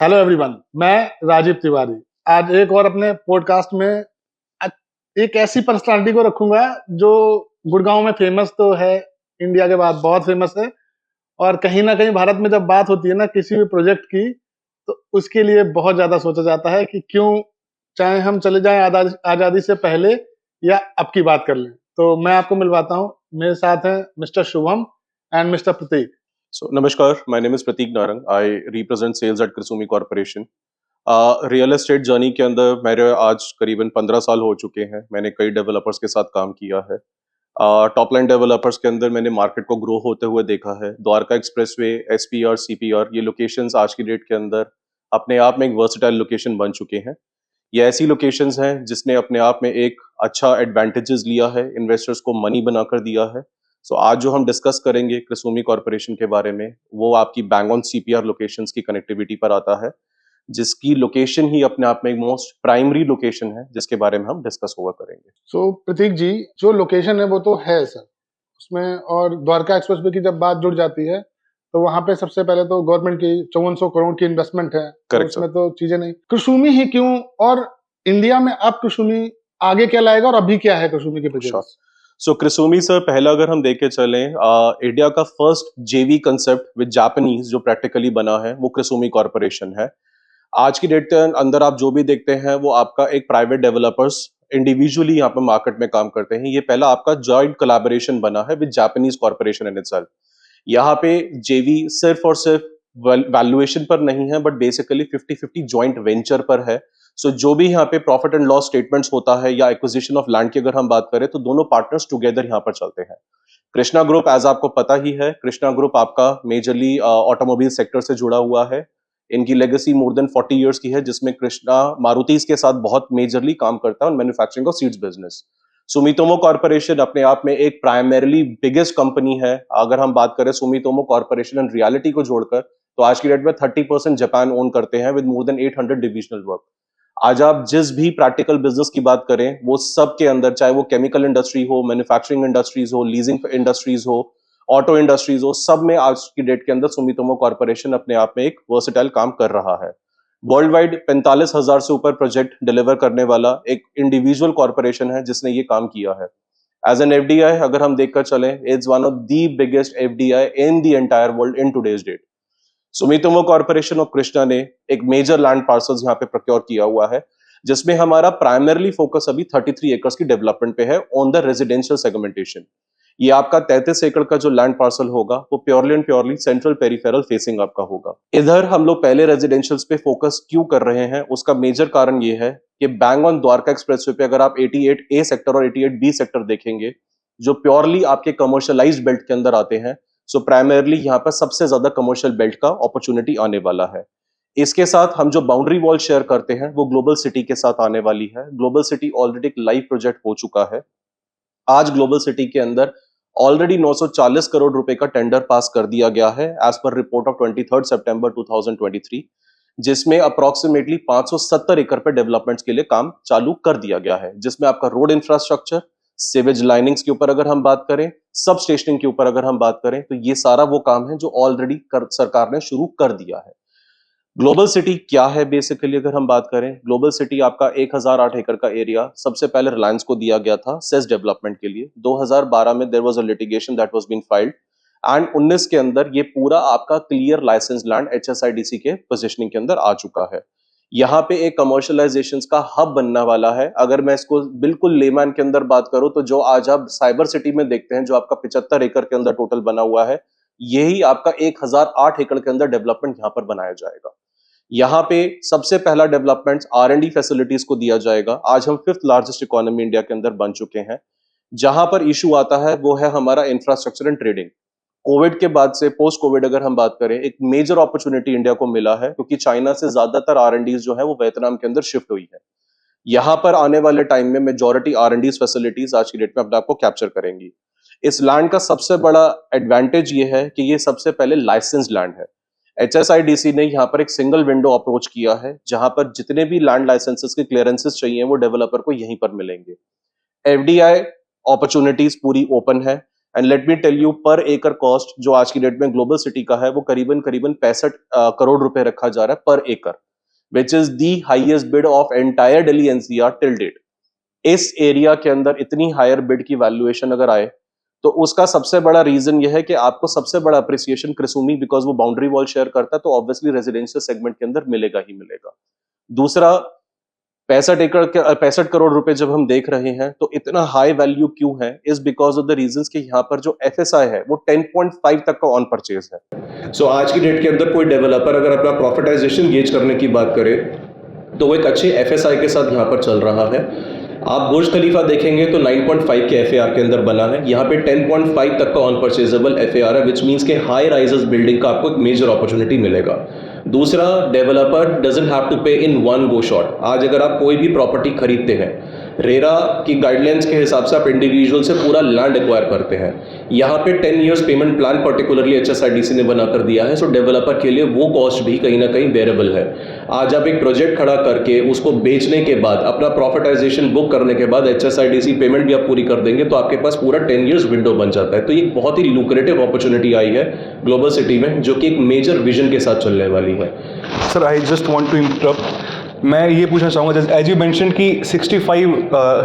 Hello everyone, मैं राजीव तिवारी। आज एक और अपने पॉडकास्ट में अ- एक ऐसी पर्सनालिटी को रखूंगा जो गुड़गांव में फेमस तो है, इंडिया के बाद बहुत फेमस है। और कहीं ना कहीं भारत में जब बात होती है ना किसी भी प्रोजेक्ट की, तो उसके लिए बहुत ज्यादा सोचा जाता है कि क्यों, चाहे हम चले जाएं आजादी से पहले या अब की बात कर लें। तो मैं आपको मिलवाता हूँ, मेरे साथ हैं mister Shubham and mister Pratik. So, Namaskar, my name is Prateek Narang. I represent sales at Krisumi Corporation. Real estate journey के अंदर मेरे आज करीबन 15 साल हो चुके हैं। मैंने कई डेवलपर्स के साथ काम किया है। टॉप लाइन डेवलपर्स के अंदर मैंने मार्केट को ग्रो होते हुए देखा है। द्वारका एक्सप्रेसवे, एसपीआर, सीपीआर, ये लोकेशंस आज की डेट के अंदर अपने आप में एक वर्सटाइल लोकेशन बन चुके हैं। ये ऐसी लोकेशंस हैं जिसने अपने आप में एक अच्छा एडवांटेजेस लिया है, इन्वेस्टर्स को मनी बनाकर दिया है। सो आज जो हम डिस्कस करेंगे कृसुमी कॉर्पोरेशन के बारे में, वो आपकी बैंग ऑन सीपीआर लोकेशंस की कनेक्टिविटी पर आता है, जिसकी लोकेशन ही अपने आप में एक मोस्ट प्राइमरी लोकेशन है, जिसके बारे में हम डिस्कस हुआ करेंगे। सो प्रतीक जी, जो लोकेशन है वो तो है सर उसमें, और द्वारका एक्सप्रेसवे की जब बात जुड़ जाती है तो वहां पे सबसे पहले तो गवर्नमेंट की 5400 करोड़ की इन्वेस्टमेंट है, तो करेक्ट उसमें सर। तो चीजें नहीं। कुसुमी ही क्यों, और इंडिया में अब कुसुमी आगे क्या लाएगा और अभी क्या है कुसुमी की श्योर। प्रेजेंस? सो कृसुमी सर, पहला अगर हम देखे चलें, इंडिया का फर्स्ट जेवी कंसेप्ट विद जापानीज जो प्रैक्टिकली बना है वो कृसुमी कॉर्पोरेशन है। आज की डेट के अंदर आप जो भी देखते हैं वो आपका एक प्राइवेट डेवलपर्स इंडिविजुअली यहाँ पर मार्केट में काम करते हैं। ये पहला आपका जॉइंट कोलैबोरेशन बना है with Japanese corporation in itself. यहाँ पे जेवी सिर्फ और सिर्फ वैल्यूएशन पर नहीं है, बट बेसिकली 50-50 जॉइंट वेंचर पर है। सो जो भी यहाँ पे प्रॉफिट एंड लॉस स्टेटमेंट्स होता है या एक्विजिशन ऑफ लैंड की अगर हम बात करें, तो दोनों पार्टनर्स टुगेदर यहाँ पर चलते हैं। कृष्णा ग्रुप, एज आपको पता ही है, कृष्णा ग्रुप आपका मेजरली ऑटोमोबाइल सेक्टर से जुड़ा हुआ है। इनकी लेगेसी मोर देन 40 इयर्स की है, जिसमें कृष्णा मारुति के साथ बहुत मेजरली काम करता है manufacturing of seeds business. Sumitomo corporation अपने आप में एक प्राइमरीली बिगेस्ट कंपनी है। अगर हम बात करें सुमितोमो कॉर्पोरेशन एंड रियलिटी को जोड़कर, तो आज की डेट में 30% जापान ओन करते हैं with more than 800 divisional work. आज आप जिस भी प्रैक्टिकल बिजनेस की बात करें, वो सब के अंदर, चाहे वो केमिकल इंडस्ट्री हो, मैन्युफैक्चरिंग इंडस्ट्रीज हो, लीजिंग इंडस्ट्रीज हो, ऑटो इंडस्ट्रीज हो, सब में आज की डेट के अंदर सुमितोमो कॉर्पोरेशन अपने आप में एक वर्सेटाइल काम कर रहा है। वर्ल्ड वाइड 45,000 से ऊपर प्रोजेक्ट डिलीवर करने वाला एक इंडिविजुअल कॉर्पोरेशन है जिसने ये काम किया है। एज एन एफडीआई अगर हम देखकर चलें, it's one of the biggest FDI in the entire world in today's date. Sumitomo Corporation of Krishna ने एक मेजर लैंड पार्सल्स यहाँ पे प्रोक्योर किया हुआ है, जिसमें हमारा प्राइमरली फोकस अभी 33 एकर्स की डेवलपमेंट पे है ऑन द रेजिडेंशियल सेगमेंटेशन। ये आपका 33 एकड़ का जो लैंड पार्सल होगा वो purely and purely central peripheral facing आपका होगा। इधर हम लोग पहले रेजिडेंशियल्स पे फोकस क्यों कर रहे हैं, उसका मेजर कारण ये है कि बैंग ऑन द्वारका एक्सप्रेसवे पे अगर आप 88 ए सेक्टर और 88 बी सेक्टर देखेंगे, जो प्योरली आपके कमर्शियलाइज्ड बेल्ट के अंदर आते हैं, सो प्राइमरली यहाँ पर सबसे ज्यादा कमर्शियल बेल्ट का अपॉर्चुनिटी आने वाला है। इसके साथ हम जो बाउंड्री वॉल शेयर करते हैं वो ग्लोबल सिटी के साथ आने वाली है। ग्लोबल सिटी ऑलरेडी एक लाइव प्रोजेक्ट हो चुका है। आज ग्लोबल सिटी के अंदर ऑलरेडी 940 करोड़ रुपए का टेंडर पास कर दिया गया है एज पर रिपोर्ट ऑफ 23 सितंबर 2023, जिसमें अप्रोक्सीमेटली 570 एकड़ पे डेवलपमेंट्स के लिए काम चालू कर दिया गया है, जिसमें आपका रोड इंफ्रास्ट्रक्चर, सीवेज लाइनिंग्स के ऊपर अगर हम बात करें, सब स्टेशनिंग के ऊपर अगर हम बात करें, तो ये सारा वो काम है जो ऑलरेडी सरकार ने शुरू कर दिया है। ग्लोबल सिटी क्या है बेसिकली अगर हम बात करें, ग्लोबल सिटी आपका 1008 एकड़ का एरिया सबसे पहले रिलायंस को दिया गया था सेस डेवलपमेंट के लिए। 2012 में there was a litigation that was been filed, and 19 के अंदर ये पूरा आपका क्लियर लाइसेंस लैंड एचएसआईडीसी के पोजीशनिंग के अंदर आ चुका है। यहाँ पे एक कमर्शियलाइजेशन का हब बनने वाला है। अगर मैं इसको बिल्कुल लेमैन के अंदर बात करूं, तो जो आज आप साइबर सिटी में देखते हैं, जो आपका 75 एकड़ के अंदर टोटल बना हुआ है, यही आपका 1008 एकड़ के अंदर डेवलपमेंट यहाँ पर बनाया जाएगा। यहाँ पे सबसे पहला डेवलपमेंट R&D फैसिलिटीज को दिया जाएगा। आज हम 5th लार्जेस्ट इकोनॉमी इंडिया के अंदर बन चुके हैं। जहां पर इशू आता है वो है हमारा इंफ्रास्ट्रक्चर एंड ट्रेडिंग। कोविड के बाद से पोस्ट कोविड अगर हम बात करें, एक मेजर अपॉर्चुनिटी इंडिया को मिला है, क्योंकि चाइना से ज्यादातर R&D जो है वो वियतनाम के अंदर शिफ्ट हुई है। यहाँ पर आने वाले टाइम में मेजोरिटी R&D फैसिलिटीज आज की डेट में अपने आप को कैप्चर करेंगी। इस लैंड का सबसे बड़ा एडवांटेज ये है कि ये सबसे पहले लाइसेंस लैंड है। एचएसआईडीसी ने यहाँ पर एक सिंगल विंडो अप्रोच किया है, जहां पर जितने भी लैंड लाइसेंसेस के क्लियरेंसेस चाहिए वो डेवलपर को यहीं पर मिलेंगे। एफडीआई अपॉर्चुनिटीज पूरी ओपन है। And let me tell you, per एकड़ कॉस्ट जो आज की डेट में ग्लोबल सिटी का है वो करीबन 65 करोड़ रुपए रखा जा रहा है पर एकड़, which is the highest bid of entire Delhi NCR till date. इस एरिया के अंदर इतनी हायर बिड की वैल्यूएशन अगर आए तो उसका सबसे बड़ा रीजन यह है कि आपको सबसे बड़ा अप्रिसिएशन क्रिसुमी, बिकॉज वो बाउंड्री वॉल शेयर करता है, तो ऑब्वियसली रेजिडेंशियल सेगमेंट के अंदर मिलेगा ही मिलेगा। दूसरा, 65 करोड़ रुपए जब हम देख रहे हैं तो इतना हाई वैल्यू क्यों है, is because of the reasons कि यहाँ पर जो एफएसआई है वो 10.5 तक का ऑन परचेज है। सो आज की डेट के अंदर कोई डेवलपर अगर अपना प्रॉफिटाइजेशन गेज करने की बात करे तो वो एक अच्छे एफएसआई के साथ यहाँ पर चल रहा है। आप बुर्ज खलीफा देखेंगे तो 9.5 के एफएआर के अंदर बना है, यहाँ पे 10.5 तक का ऑन परचेजेबल एफएआर है, विच मीन्स के हाई राइजेस बिल्डिंग का आपको एक मेजर अपॉर्चुनिटी मिलेगा। दूसरा, डेवलपर डजंट हैव टू पे इन वन गो शॉट। आज अगर आप कोई भी प्रॉपर्टी खरीदते हैं, रेरा की गाइडलाइंस के हिसाब से आप इंडिविजुअल से पूरा लैंड एक्वायर करते हैं। यहाँ पे 10 years payment plan particularly HSIDC ने बनाकर दिया है, सो डेवलपर के लिए वो कॉस्ट भी कहीं ना कहीं वेरिएबल है। आज आप एक प्रोजेक्ट खड़ा करके उसको बेचने के बाद, अपना प्रॉफिटाइजेशन बुक करने के बाद एचएसआईडीसी पेमेंट भी आप पूरी कर देंगे तो आपके पास पूरा 10 इयर्स विंडो बन जाता है। तो ये बहुत ही लुक्रेटिव अपॉर्चुनिटी आई है ग्लोबल सिटी में, जो कि एक मेजर विजन के साथ चलने वाली है। Sir, I just want to interrupt, मैं ये पूछना चाहूँगा, जैसे एज यू मेंशन कि 65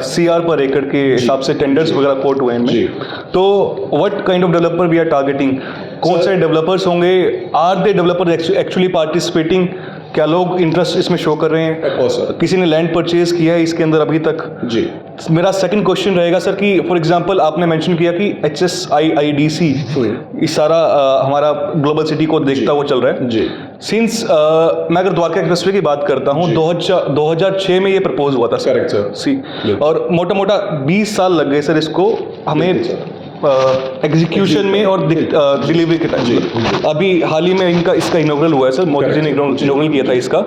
CR पर एकड़ के हिसाब से टेंडर्स वगैरह कोट हुए हैं, तो what kind of developer we are targeting? कौन से डेवलपर्स होंगे? Are they developer actually participating? क्या लोग इंटरेस्ट इसमें शो कर रहे हैं? किसी ने लैंड परचेज किया है इसके अंदर अभी तक? जी। मेरा सेकंड क्वेश्चन रहेगा सर कि फॉर एग्जांपल आपने मेंशन किया कि HSIIDC इस सारा हमारा ग्लोबल सिटी को देखता हुआ चल रहा है जी। सिंस मैं अगर द्वारका एक्सप्रेसवे की बात करता हूँ, 2006 में ये प्रपोज हुआ था सर। Correct sir. सी, और मोटा मोटा 20 साल लग गए सर इसको हमें एग्जीक्यूशन में और डिलीवरी के टाइम। अभी हाल ही में इसका इनॉग्रल हुआ है सर, मोदी जी ने इनॉग्रल किया था इसका।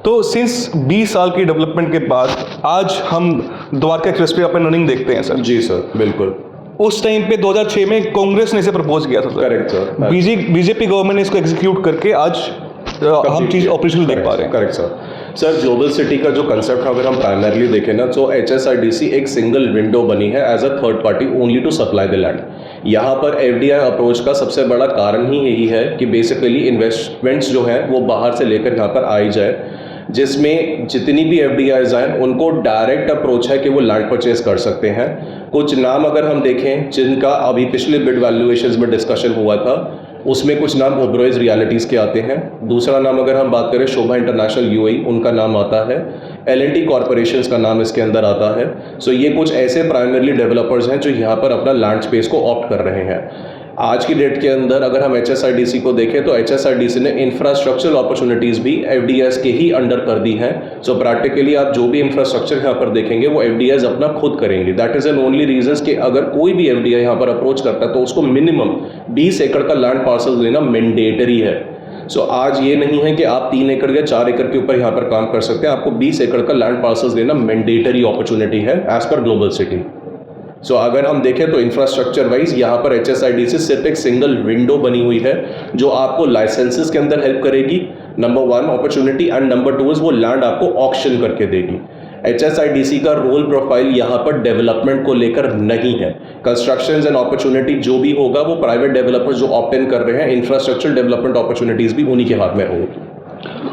तो सिंस 20 साल की डेवलपमेंट के बाद आज हम द्वारका एक्सप्रेसवे अपन रनिंग देखते हैं सर। जी सर, बिल्कुल। उस टाइम पे 2006 में कांग्रेस ने इसे प्रपोज किया था sir. Correct sir. BJP government ने इसको एग्जीक्यूट करके आज हम चीज ऑपरेशनल देख पा रहे हैं। Correct sir. Sir, global city का जो कंसेप्ट अगर हम प्राइमरली देखें ना, तो HSIDC एक सिंगल विंडो बनी है as a third party only to supply the land. यहाँ पर FDI अप्रोच का सबसे बड़ा कारण ही यही है कि बेसिकली इन्वेस्टमेंट्स जो हैं वो बाहर से लेकर यहाँ पर आई जाए, जिसमें जितनी भी FDIs आए उनको डायरेक्ट अप्रोच है कि वो लैंड परचेज कर सकते हैं। कुछ नाम अगर हम देखें जिनका अभी पिछले बिड वैल्यूएशंस में डिस्कशन हुआ था, उसमें कुछ नाम ओबरॉयज रियलिटीज़ के आते हैं। दूसरा नाम अगर हम बात करें शोभा इंटरनेशनल UAE, उनका नाम आता है। L&T कॉर्पोरेशंस का नाम इसके अंदर आता है। सो ये कुछ ऐसे प्राइमरली डेवलपर्स हैं जो यहाँ पर अपना लैंड स्पेस को ऑप्ट कर रहे हैं। आज की डेट के अंदर अगर हम HSIDC को देखें तो HSIDC ने इंफ्रास्ट्रक्चरल अपॉर्चुनिटीज़ भी FDIs के ही अंडर कर दी हैं। सो प्रैक्टिकली आप जो भी इंफ्रास्ट्रक्चर यहाँ पर देखेंगे वो FDIs अपना खुद करेंगे। That is an only reason कि अगर कोई भी FDI यहाँ पर अप्रोच करता है तो उसको मिनिमम 20 एकड़ का लैंड पार्सल लेना मैंडेटरी है। सो आज ये नहीं है कि आप 3 एकड़ या 4 एकड़ के ऊपर यहाँ पर काम कर सकते हैं, आपको 20 एकड़ का लैंड पार्सल लेना मैंडेटरी अपॉर्चुनिटी है एज पर ग्लोबल सिटी। सो अगर हम देखें तो इंफ्रास्ट्रक्चर वाइज यहाँ पर HSIDC सिर्फ एक सिंगल विंडो बनी हुई है जो आपको लाइसेंसेस के अंदर हेल्प करेगी, नंबर 1 अपॉर्चुनिटी, एंड नंबर 2 वो लैंड आपको ऑक्शन करके देगी। HSIDC का रोल प्रोफाइल यहाँ पर डेवलपमेंट को लेकर नहीं है। कंस्ट्रक्शन एंड अपॉर्चुनिटी जो भी होगा वो प्राइवेट डेवलपर्स जो ऑप्ट इन कर रहे हैं, इंफ्रास्ट्रक्चर डेवलपमेंट अपॉर्चुनिटीज भी उन्हीं के हाथ में होगी।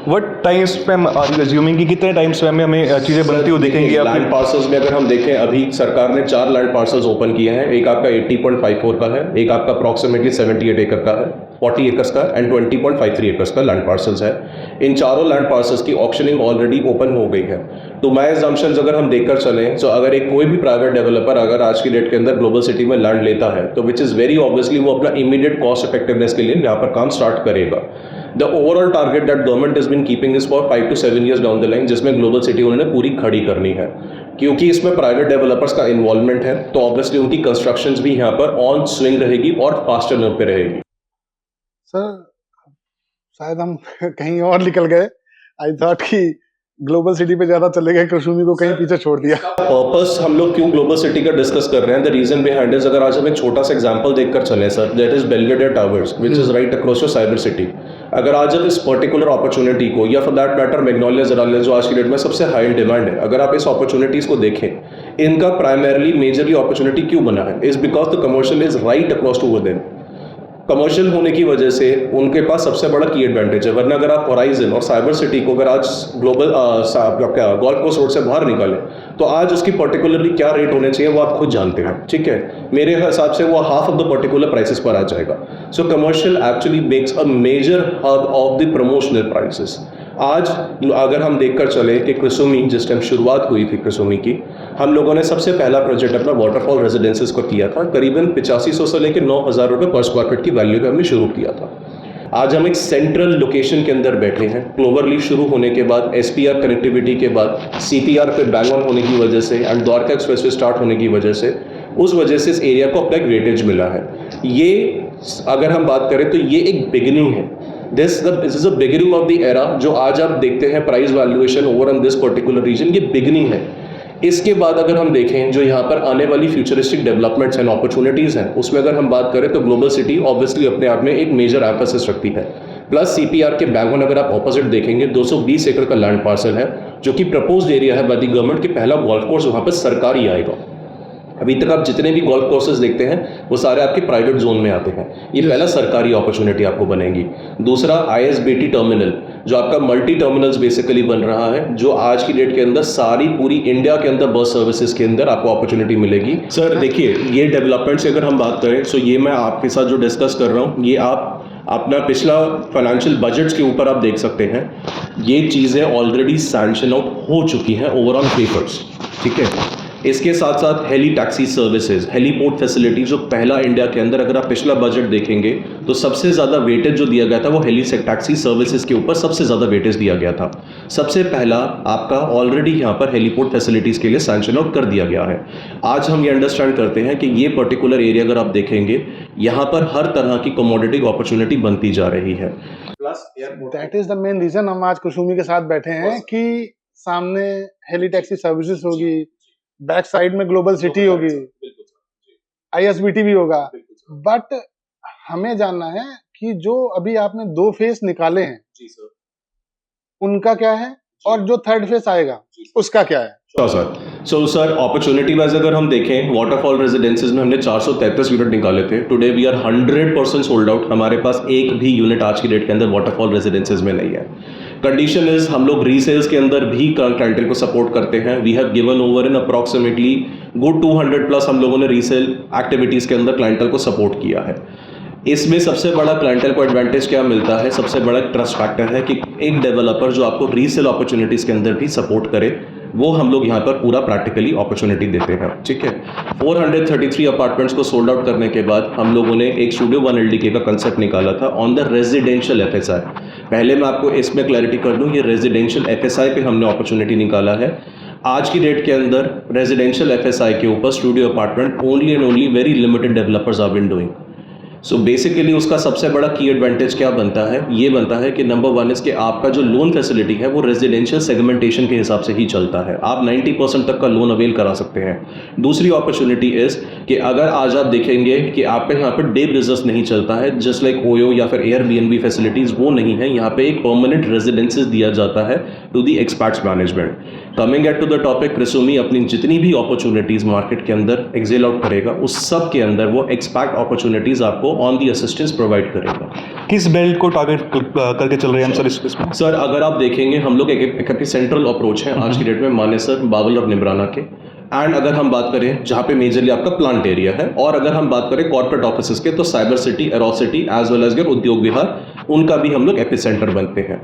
What time span are you assuming कि कितने टाइम स्पैम में हमें चीज़ें बनती हुई दिखेंगी? लैंड पार्सल्स में अगर हम देखें, अभी सरकार ने 4 लैंड पार्सल्स ओपन किए हैं। एक आपका 80.54 का है, एक आपका अप्रॉक्सीमेटली 78 एकड़ का है, 40 एकर्स का एंड 20.53 एकर्स का लैंड पार्सल्स है। इन चारों लैंड पार्सल्स की ऑक्शनिंग ऑलरेडी ओपन हो गई है। तो माय अजम्पशंस अगर हम देखकर चलें तो अगर एक कोई भी प्राइवेट डेवलपर अगर आज की डेट के अंदर ग्लोबल सिटी में लैंड लेता है तो विच इज़ वेरी ऑब्वियसली वो अपना इमीडिएट कॉस्ट इफेक्टिवनेस के लिए यहाँ पर काम स्टार्ट करेगा। The overall target that government has been keeping is for 5 to 7 years down the line, जिसमें ग्लोबल सिटी उन्होंने पूरी खड़ी करनी है। क्योंकि इसमें प्राइवेट डेवलपर्स का इन्वॉल्वमेंट है तो ऑब्वियसली उनकी कंस्ट्रक्शंस भी यहाँ पर ऑन स्विंग रहेगी और फास्टर नोट पे रहेगी। सर, शायद हम कहीं और निकल गए। आई थॉट कि ग्लोबल सिटी पे ज्यादा चले गए, कुसुमी को कहीं पीछे छोड़ दिया। पर्पस हम लोग क्यों ग्लोबल सिटी का डिस्कस कर रहे हैं, द रीजन बिहाइंड इज, अगर आज हम एक छोटा सा एग्जांपल देखकर चलें sir, that is Belvedere towers which is right across your cyber city. अगर आज आप इस पर्टिकुलर अपॉर्चुनिटी को, या फॉर दैट मैटर मैग्नोलिया ज़ेरालिया जो आज की डेट में सबसे हाई इन डिमांड है, अगर आप इस अपॉर्चुनिटीज़ को देखें, इनका प्राइमरीली मेजरली अपॉर्चुनिटी क्यों बना है, is because the commercial is right across to within. Commercial होने की वजह से उनके पास सबसे बड़ा की एडवांटेज है। वरना अगर आप होराइजन और साइबर सिटी को अगर आज ग्लोबल गोल्फ कोर्स रोड से बाहर निकालें, तो आज उसकी पर्टिकुलरली क्या रेट होने चाहिए वो आप खुद जानते हैं, ठीक है। मेरे हिसाब से वो half of the particular prices पर आ जाएगा। So commercial actually makes a major hub of the promotional prices. आज अगर हम देखकर चले कि क्रिसोमी जिस टाइम शुरुआत हुई थी क्रिसोमी की, हम लोगों ने सबसे पहला प्रोजेक्ट अपना वाटरफॉल रेजिडेंसेस को किया था, करीबन 8500 से लेकर 9000 रुपये पर स्क्वायर फीट की वैल्यू पे हमने शुरू किया था। आज हम एक सेंट्रल लोकेशन के अंदर बैठे हैं। क्लोवरली शुरू होने के बाद, SPR कनेक्टिविटी के बाद, CPR पे बैंग ऑन होने की वजह से एंड द्वारका एक्सप्रेसवे स्टार्ट होने की वजह से, उस वजह से इस एरिया को अपना एक वेटेज मिला है। ये अगर हम बात करें तो ये एक बिगिनिंग है। This is a beginning of the era. जो आज आप देखते हैं price valuation over on this particular region, ये बिगिनिंग है। इसके बाद अगर हम देखें जो यहाँ पर आने वाली फ्यूचरिस्टिक डेवलपमेंट्स एंड अपॉर्चुनिटीज़ हैं, उसमें अगर हम बात करें तो ग्लोबल सिटी ऑब्वियसली अपने आप में एक मेजर एम्फेसिस रखती है। प्लस CPR के बैकग्राउंड अगर आप ऑपोजिट देखेंगे, 220 एकड़ का लैंड पार्सल है जो कि प्रपोज्ड एरिया है बाय द गवर्नमेंट, कि पहला गोल्फ कोर्स वहाँ पर सरकारी आएगा। अभी तक आप जितने भी गोल्फ कोर्सेज देखते हैं वो सारे आपके प्राइवेट जोन में आते हैं। ये पहला सरकारी अपॉर्चुनिटी आपको बनेगी। दूसरा ISBT टर्मिनल, जो आपका मल्टी टर्मिनल्स बेसिकली बन रहा है, जो आज की डेट के अंदर सारी पूरी इंडिया के अंदर बस सर्विसेज के अंदर आपको अपॉर्चुनिटी मिलेगी। सर देखिए, ये डेवलपमेंट्स अगर हम बात करें, सो ये मैं आपके साथ जो डिस्कस कर रहा हूँ, ये आप अपना पिछला फाइनेंशियल बजट्स के ऊपर आप देख सकते हैं। ये चीज़ें ऑलरेडी सैंक्शन आउट हो चुकी हैं ओवरऑल पेपर्स, ठीक है। इसके साथ साथ heli taxi services, heliport facility, जो पहला इंडिया के अंदर अगर आप पिछला बजट देखेंगे तो सबसे ज़्यादा वेटेज जो दिया गया था वो हेली टैक्सी सर्विसेज के ऊपर सबसे ज़्यादा वेटेज दिया गया था। सबसे पहला आपका ऑलरेडी यहाँ पर हेलीपोर्ट फैसिलिटीज़ के लिए सैंक्शन आउट कर दिया गया है। आज हम ये अंडरस्टैंड करते हैं कि ये पर्टिकुलर एरिया अगर आप देखेंगे, यहाँ पर हर तरह की कमोडिटी अपॉर्चुनिटी बनती जा रही है। Plus that is the main reason हम आज कुसुमी के साथ बैठे हैं कि सामने हेली टैक्सी सर्विसेज होगी, बैक साइड में ग्लोबल सिटी होगी, ISBT भी होगा। बट हमें जानना है कि जो अभी आपने 2 फेस निकाले हैं, जी सर, उनका क्या है, और जो 3rd फेस आएगा उसका क्या है? सर अपॉर्चुनिटी वाइज अगर हम देखें, वाटरफॉल रेजिडेंसेज में हमने 433 यूनिट निकाले थे। Today we are 100% sold out. हमारे पास एक भी यूनिट आज की डेट के अंदर वाटरफॉल रेजिडेंसेज में नहीं है। कंडीशन इज हम लोग रीसेल्स के अंदर भी क्लाइंटल को सपोर्ट करते हैं। We have given over in approximately good 200 प्लस हम लोगों ने रीसेल एक्टिविटीज़ के अंदर क्लाइंटल को सपोर्ट किया है। इसमें सबसे बड़ा क्लाइंटल को एडवांटेज क्या मिलता है, सबसे बड़ा ट्रस्ट फैक्टर है कि एक डेवलपर जो आपको रीसेल अपॉर्चुनिटीज़ के अंदर भी सपोर्ट करे, वो हम लोग यहाँ पर पूरा प्रैक्टिकली अपॉर्चुनिटी देते हैं, ठीक है। 433 अपार्टमेंट्स को सोल्ड आउट करने के बाद हम लोगों ने एक स्टूडियो 1 LDK का कंसेप्ट निकाला था ऑन द रेजिडेंशियल FSI। पहले मैं आपको इसमें क्लैरिटी कर दूं, ये रेजिडेंशियल FSI पे हमने अपॉर्चुनिटी निकाला है। आज की डेट के अंदर रेजिडेंशियल FSI के ऊपर studio apartment only and only very limited developers are been doing. So basically उसका सबसे बड़ा की एडवांटेज क्या बनता है, ये बनता है कि नंबर 1 इसके आपका जो लोन फैसिलिटी है वो रेजिडेंशियल सेगमेंटेशन के हिसाब से ही चलता है। आप 90% तक का लोन अवेल करा सकते हैं। दूसरी अपॉर्चुनिटी इज कि अगर आज आप देखेंगे कि आपके यहाँ पर डे बिजनेस नहीं चलता है, जस्ट लाइक ओयो या फिर Airbnb फैसिलिटीज़, वो नहीं है। यहाँ पे एक परमानेंट रेजिडेंसेज दिया जाता है to the experts management. Coming at to the topic, Krisumi अपनी जितनी भी अपॉर्चुनिटीज़ मार्केट के अंदर एक्सेल आउट करेगा, उस सब के अंदर वो एक्सपर्ट अपॉर्चुनिटीज़ आपको ऑन दी असिस्टेंस प्रोवाइड करेगा। किस बेल्ट को टारगेट करके चल रहे हैं हम सर इसमें? सर अगर आप देखेंगे, हम लोग एक सेंट्रल अप्रोच है आज की डेट में, मानेसर, बावल और निमराना के। एंड अगर हम बात करें जहाँ पे मेजरली आपका प्लांट एरिया है, और अगर हम बात करें कॉर्पोरेट ऑफिसेज के, तो cyber city, Aerocity as well as Udyog Vihar, उनका भी हम लोग एपिसेंटर बनते हैं।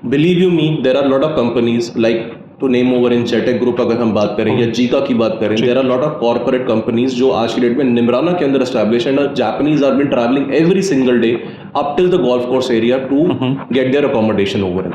Believe you me, there are lot of companies like to name over in चेटेक ग्रुप अगर हम बात करें या जीका की बात करें, there are lot of corporate companies जो आज की डेट में निमराना के अंदर establish and Japanese are been travelling every single day up till the golf course area to get their accommodation over in.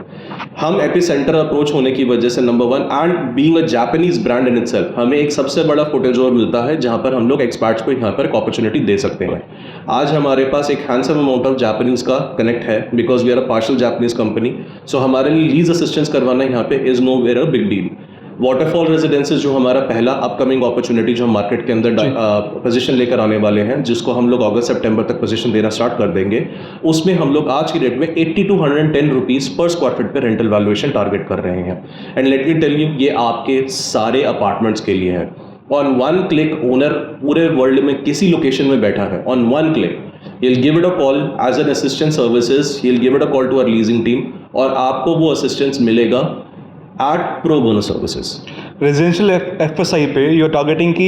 हम एपिसेंटर अप्रोच होने की वजह से number 1 and being a Japanese brand in itself, हमें एक सबसे बड़ा footage और मिलता है जहां पर हम लोग एक्सपर्ट्स को यहाँ पर एक अपॉर्चुनिटी दे सकते हैं। आज हमारे पास एक हैंडसम अमाउंट ऑफ जापानीज का कनेक्ट है because we are a partial Japanese company. So हमारे लिए लीज असिस्टेंस करवाना यहाँ पे is nowhere a big deal. Waterfall residences जो हमारा पहला अपकमिंग अपॉर्चुनिटी जो हम मार्केट के अंदर पोजीशन लेकर आने वाले हैं, जिसको हम लोग अगस्त सितंबर तक पोजीशन देना स्टार्ट कर देंगे, उसमें हम लोग आज की डेट में 80 to 110 रुपीज़ पर स्क्वायर फीट पे रेंटल वैल्यूएशन टारगेट कर रहे हैं। And let me tell you, ये आपके सारे अपार्टमेंट्स के लिए है। ऑन वन क्लिक ओनर पूरे वर्ल्ड में किसी लोकेशन में बैठा है, on one click he'll give it a call as an assistant services, he'll give it a call to our leasing team और आपको वो असिस्टेंस मिलेगा at pro bonus services. Residential FSI पे यू आर टारगेटिंग कि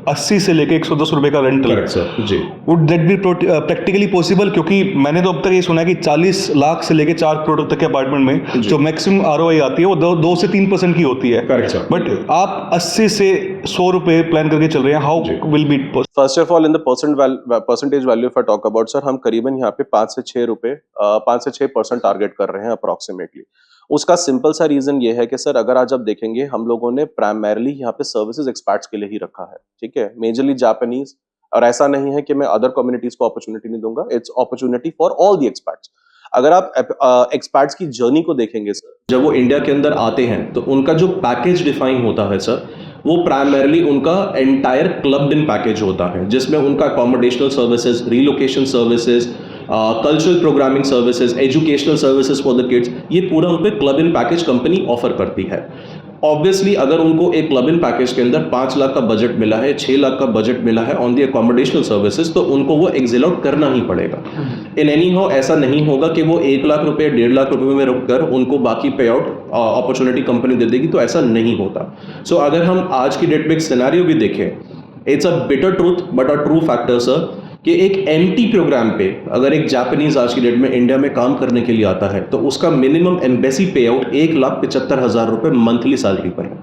80 से लेके 110 रुपए का rental. Correct sir ji. Would that be practically possible? क्योंकि मैंने तो अब तक ये सुना है कि 40 लाख से लेके 4 करोड़ तक के अपार्टमेंट में जो मैक्सिमम आरओआई आती है वो 2 से 3% की होती है। Correct sir. बट आप 80 से 100 रुपए प्लान करके चल रहे हैं, how will be? First of all in the percentage value if I talk about sir, हम करीबन यहाँ पे 5 से 6% टारगेट कर रहे हैं अप्रोक्सीमेटली। उसका सिंपल सा रीजन ये है कि सर अगर आज आप देखेंगे हम लोगों ने प्राइमरीली यहाँ पे सर्विसेज एक्सपर्ट्स के लिए ही रखा है, ठीक है, मेजरली जापानीज। और ऐसा नहीं है कि मैं अदर कम्युनिटीज को अपॉर्चुनिटी नहीं दूंगा, it's opportunity for all the experts. अगर आप एक्सपर्ट्स की जर्नी को देखेंगे सर, जब वो इंडिया के अंदर आते हैं तो उनका जो पैकेज डिफाइन होता है सर, वो प्राइमरीली उनका एंटायर क्लब्ड इन पैकेज होता है, जिसमें उनका accommodational services, relocation services, cultural programming services, educational services for the kids, ये पूरा उन पे club in package company offer करती है। ऑब्वियसली अगर उनको एक क्लब इन पैकेज के अंदर 5 लाख का बजट मिला है, 6 लाख का बजट मिला है ऑन दी अकोमोडेशनल सर्विसेज, तो उनको वो एक्सेल आउट करना ही पड़ेगा। इन एनी हाउ ऐसा नहीं होगा कि वो 1 लाख रुपए 1.5 लाख रुपए में रुक कर उनको बाकी पे आउट अपॉर्चुनिटी कंपनी दे देगी, तो ऐसा नहीं होता। सो अगर हम आज की डेट में एक सिनेरियो भी देखें, it's a bitter truth but a true factor sir, कि एक एमटी प्रोग्राम पे अगर एक जापानीज आज की डेट में इंडिया में काम करने के लिए आता है तो उसका मिनिमम एम्बेसी पे आउट 1,75,000 रुपए मंथली सैलरी पर है।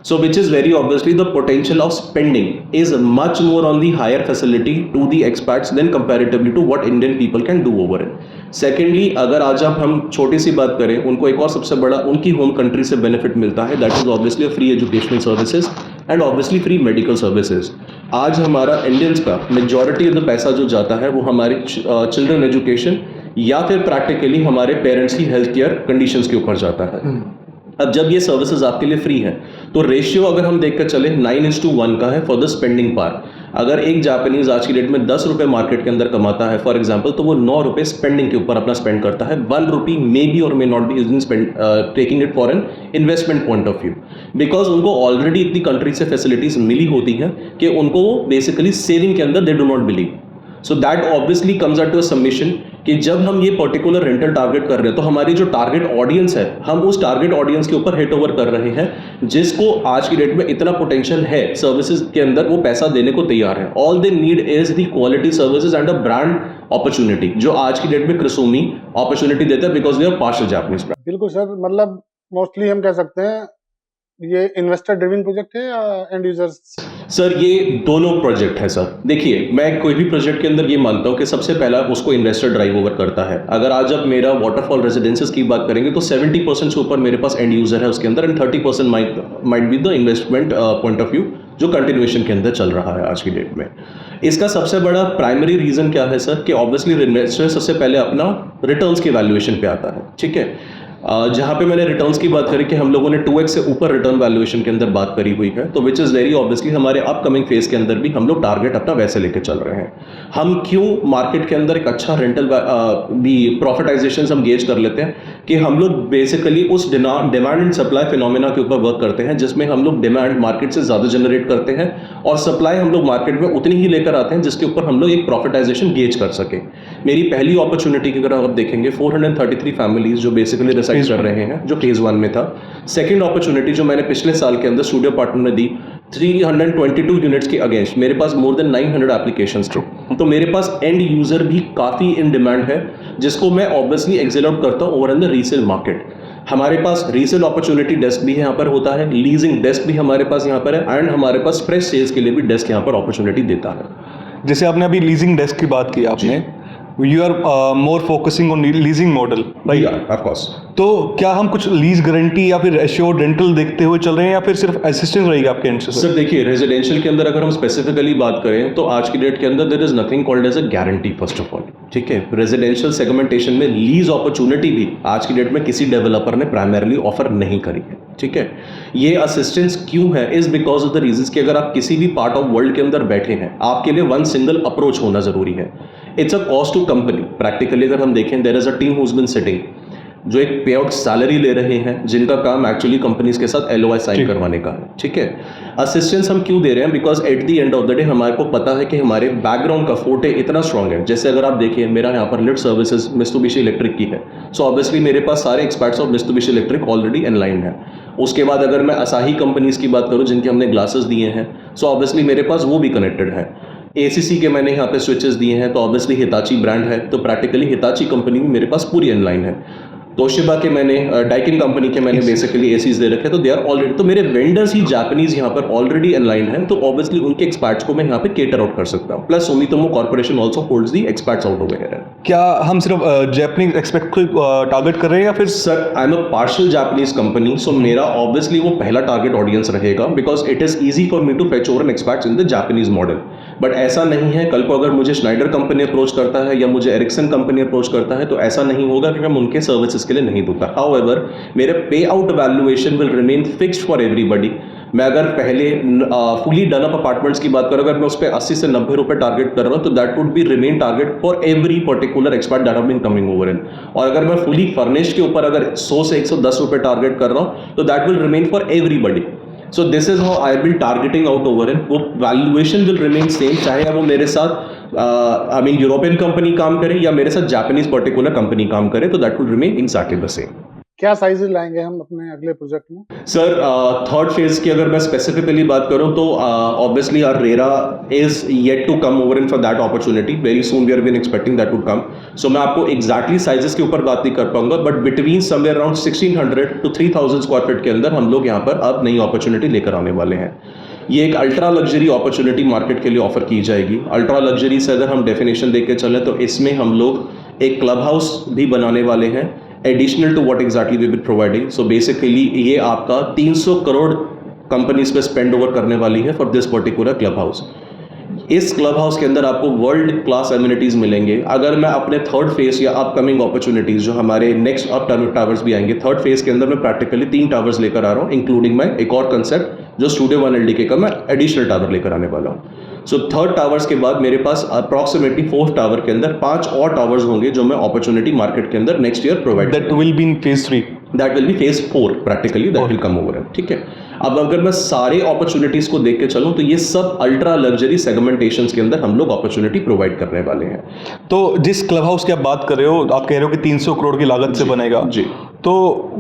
So which is very obviously the potential of spending is much more on the higher facility to the expats than comparatively to what Indian people can do over it. Secondly, अगर आज आप हम छोटी सी बात करें, उनको एक और सबसे बड़ा उनकी होम कंट्री से बेनिफिट मिलता है, that is obviously free educational services and obviously free medical services. आज हमारा इंडियंस का मेजॉरिटी ऑफ द पैसा जो जाता है वो हमारी चिल्ड्रन एजुकेशन या फिर प्रैक्टिकली हमारे पेरेंट्स की हेल्थ केयर कंडीशंस के ऊपर जाता है। अब जब ये सर्विसेज आपके लिए फ्री हैं तो रेशियो अगर हम देखकर चले 9:1 का है फॉर द स्पेंडिंग पार्ट। अगर एक जापानीज आज की डेट में 10 रुपए मार्केट के अंदर कमाता है फॉर एग्जांपल, तो वो 9 रुपए स्पेंडिंग के ऊपर अपना स्पेंड करता है। 1 रुपी मे बी और may not be is taking it for an investment point of view, because उनको ऑलरेडी इतनी कंट्री से फैसिलिटीज मिली होती हैं कि उनको बेसिकली सेविंग के अंदर they do not believe. So that obviously comes out to a submission कि जब हम ये पर्टिकुलर रेंटल टारगेट कर रहे हैं तो हमारी जो टारगेट ऑडियंस है, हम उस टारगेट ऑडियंस के ऊपर हिट ओवर कर रहे हैं जिसको आज की डेट में इतना पोटेंशियल है सर्विसेज के अंदर, वो पैसा देने को तैयार है। All they need is the quality services and a brand opportunity, जो आज की डेट में क्रिसोमी अपॉर्चुनिटी देता है because they are partial Japanese brand. बिल्कुल सर, मतलब मोस्टली हम कह सकते हैं ये इन्वेस्टर ड्रिवन प्रोजेक्ट है या एंड यूजर्स? सर ये दोनों प्रोजेक्ट है सर। देखिए मैं कोई भी प्रोजेक्ट के अंदर ये मानता हूँ कि सबसे पहला उसको इन्वेस्टर ड्राइव ओवर करता है। अगर आज आप मेरा वाटरफॉल रेजिडेंसेस की बात करेंगे तो 70% से ऊपर मेरे पास एंड यूजर है उसके अंदर, and 30% might be the investment point of view जो कंटिन्यूएशन के अंदर चल रहा है आज की डेट में। इसका सबसे बड़ा प्राइमरी रीजन क्या है सर कि ऑब्वियसली इन्वेस्टर सबसे पहले अपना रिटर्न्स की वैल्यूएशन पे आता है, ठीक है। जहाँ पे मैंने रिटर्न्स की बात करी कि हम लोगों ने 2x से ऊपर रिटर्न वैल्यूएशन के अंदर बात करी हुई है, तो विच इज़ वेरी ऑब्वियसली हमारे अपकमिंग फेज के अंदर भी हम लोग टारगेट अपना वैसे लेके चल रहे हैं। हम क्यों मार्केट के अंदर एक अच्छा रेंटल भी प्रॉफिटाइजेशन हम गेज कर लेते हैं कि हम लोग बेसिकली उस डिमांड एंड सप्लाई फिनोमेना के ऊपर वर्क करते हैं, जिसमें हम लोग डिमांड मार्केट से ज़्यादा जनरेट करते हैं और सप्लाई हम लोग मार्केट में उतनी ही लेकर आते हैं जिसके ऊपर हम लोग एक प्रॉफिटाइजेशन गेज कर सके। मेरी पहली अपॉर्चुनिटी की अगर आप देखेंगे 433 फैमिलीज जो बेसिकली रिसाइड कर रहे हैं, जो फेज 1 में था। सेकंड अपॉर्चुनिटी जो मैंने पिछले साल के अंदर स्टूडियो पार्टनर ने दी 322 यूनिट्स के अगेंस्ट, मेरे पास मोर देन 900 एप्लीकेशंस थे, तो मेरे पास एंड यूजर भी काफ़ी इन डिमांड है जिसको मैं ऑब्वियसली एक्सेल आउट करता हूँ over in the resale market. हमारे पास रीसेल अपॉर्चुनिटी डेस्क भी यहाँ पर होता है, लीजिंग डेस्क भी हमारे पास यहाँ पर है, एंड हमारे पास फ्रेश सेल्स के लिए भी डेस्क यहाँ पर अपॉर्चुनिटी देता है। जैसे आपने अभी लीजिंग डेस्क की बात की आपने, you are more focusing on leasing model, right? Of course. तो क्या हम कुछ लीज गारंटी या फिर एश्योर्ड रेंटल देखते हुए चल रहे हैं या फिर सिर्फ असिस्टेंस रहेगी आपके एंड से? सर देखिए रेजिडेंशियल के अंदर अगर हम स्पेसिफिकली बात करें तो आज की डेट के अंदर there is nothing called as a guarantee first of all, ठीक है। रेजिडेंशियल सेगमेंटेशन में लीज अपॉर्चुनिटी भी आज की डेट में किसी डेवलपर ने प्राइमरीली ऑफर नहीं करी है। ठीक है। ये असिस्टेंस क्यों है, is because of the reasons कि अगर आप किसी भी पार्ट ऑफ वर्ल्ड के अंदर बैठे हैं, आपके लिए वन सिंगल अप्रोच होना जरूरी है। It's a cost to company. Practically अगर हम देखें, there is a team who's been sitting, जो एक पे आउट सैलरी ले रहे हैं, जिनका काम एक्चुअली कंपनीज के साथ LOI साइन करवाने का है, ठीक है। असिस्टेंस हम क्यों दे रहे हैं, because at the end of the day हमारे को पता है कि हमारे बैकग्राउंड का फोटे इतना स्ट्रांग है। जैसे अगर आप देखिए, मेरा यहाँ पर लिफ्ट सर्विसेज मित्सुबिशी इलेक्ट्रिक की है, सो ऑब्वियसली मेरे पास सारे experts of Mitsubishi electric already inline है। उसके बाद अगर मैं असाही कंपनीज की बात करूँ, जिनके हमने ग्लासेस दिए हैं, सो ऑब्वियसली मेरे पास वो भी कनेक्टेड है। ACC के मैंने यहाँ पे स्विचेस दिए हैं, तो ऑब्वियसली हिताची ब्रांड है, तो प्रैक्टिकली हिताची कंपनी भी मेरे पास पूरी इनलाइन है। तोशिबा के मैंने, डाइकिन कंपनी के मैंने बेसिकली एसीज दे रखे, तो दे आर ऑलरेडी, तो मेरे वेंडर्स ही जापानीज यहाँ पर ऑलरेडी इनलाइन है, तो ऑब्वियसली उनके एक्सपर्ट्स को मैं यहाँ पे केटर आउट कर सकता हूँ। Plus Sumitomo corporation also holds the experts out over here. क्या हम सिर्फ जापानीज एक्सपेक्ट को टारगेट कर रहे हैं या फिर? Sir, I am a partial Japanese company, so मेरा ऑब्वियसली वो पहला टारगेट ऑडियंस रहेगा, because it is easy for me to fetch over an experts in the Japanese model. But ऐसा नहीं है, कल को अगर मुझे स्नाइडर कंपनी अप्रोच करता है या मुझे एरिक्सन कंपनी अप्रोच करता है, तो ऐसा नहीं होगा कि मैं उनके सर्विसेज के लिए नहीं दूंगा। हाउएवर, मेरे पे out valuation will remain fixed for everybody. मैं अगर पहले फुली डन अप अपार्टमेंट्स की बात करूं, अगर मैं उस पर 80 से 90 रुपए टारगेट कर रहा हूं, तो that would be remain target for every particular expert that have been coming over in. और अगर मैं फुली फर्निश्ड के ऊपर अगर 100 से 110 रुपए टारगेट कर रहा हूं, तो that will remain for everybody. So this is how I will targeting out over इन। वो वैल्यूएशन विल रिमेन सेम, चाहे वो मेरे साथ आई मीन यूरोपियन कंपनी काम करे या मेरे साथ जापानीज पर्टिकुलर कंपनी काम करे, तो that will remain exactly the same. क्या साइजेस लाएंगे हम अपने अगले प्रोजेक्ट में? सर, थर्ड फेज की अगर मैं स्पेसिफिकली बात करूं, तो obviously our RERA is yet to come over in for that opportunity. Very soon we are been expecting that would come. So मैं आपको एग्जैक्टली साइजेस के ऊपर बात नहीं कर पाऊंगा, but between somewhere around 1600 to 3000 square feet के अंदर हम लोग यहाँ पर अब नई अपॉर्चुनिटी लेकर आने वाले हैं। ये एक अल्ट्रा लग्जरी अपॉर्चुनिटी मार्केट के लिए ऑफर की जाएगी। अल्ट्रा लग्जरी से अगर हम डेफिनेशन देख के चलें, तो इसमें हम लोग एक क्लब हाउस भी बनाने वाले हैं, additional to what exactly we will providing. So basically ये आपका 300 करोड़ कंपनीज पे स्पेंड ओवर करने वाली है for this particular club house. इस क्लब हाउस के अंदर आपको वर्ल्ड क्लास एमिनिटीज मिलेंगे। अगर मैं अपने थर्ड फेज या अपकमिंग अपॉर्चुनिटीज, जो हमारे नेक्स्ट अप टावर्स भी आएंगे, थर्ड फेज के अंदर मैं प्रैक्टिकली 3 टावर्स लेकर आ रहा हूँ, इंक्लूडिंग मैं एक और कंसेप्ट जो स्टूडियो 1 LDK का मैं एडिशनल टावर लेकर आने वाला हूँ। सो थर्ड टावर्स के बाद मेरे पास अप्रॉक्सीमेटली फोर्थ टावर के अंदर 5 और टावर्स होंगे, जो मैं अपॉर्चुनिटी मार्केट के अंदर next year provide, that will be in phase 3, that will B phase 4 practically, that will come over. ठीक है, अब अगर मैं सारे अपॉर्चुनिटीज को देख के चलूं, तो ये सब अल्ट्रा लग्जरी सेगमेंटेशंस के अंदर हम लोग अपॉर्चुनिटी प्रोवाइड करने वाले हैं। तो जिस क्लब हाउस की आप बात कर रहे हो, आप कह रहे हो कि 300 करोड़ की लागत से बनेगा जी, तो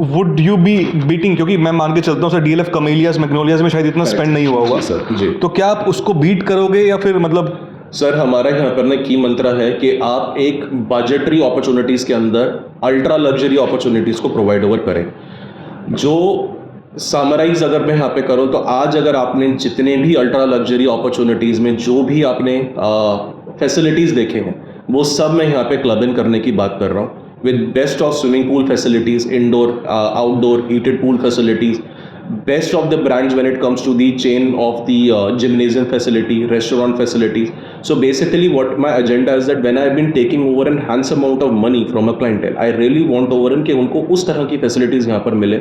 वुड यू बी बीटिंग, क्योंकि मैं मान के चलता हूँ सर DLF कमेलियाज मैग्नोलियाज में शायद इतना स्पेंड नहीं हुआ होगा सर जी, तो क्या आप उसको बीट करोगे या फिर मतलब? सर, हमारा यहाँ पर ना की मंत्र है कि आप एक बजटरी अपॉर्चुनिटीज के अंदर अल्ट्रा लग्जरी अपॉर्चुनिटीज को प्रोवाइड ओवर करें। जो समराइज अगर मैं यहाँ पे करूँ, तो आज अगर आपने जितने भी अल्ट्रा लग्जरी अपॉर्चुनिटीज में जो भी आपने फैसिलिटीज देखे हैं, वो सब मैं यहाँ पे क्लब इन करने की बात कर रहा हूँ, with best of swimming pool facilities, indoor, outdoor heated pool facilities, best of the brands when it comes to the chain of the gymnasium facility, restaurant facilities. So basically what my agenda is that when I've been taking over an handsome amount of money from a clientele, I really want over कि उनको उस तरह की facilities यहाँ पर मिले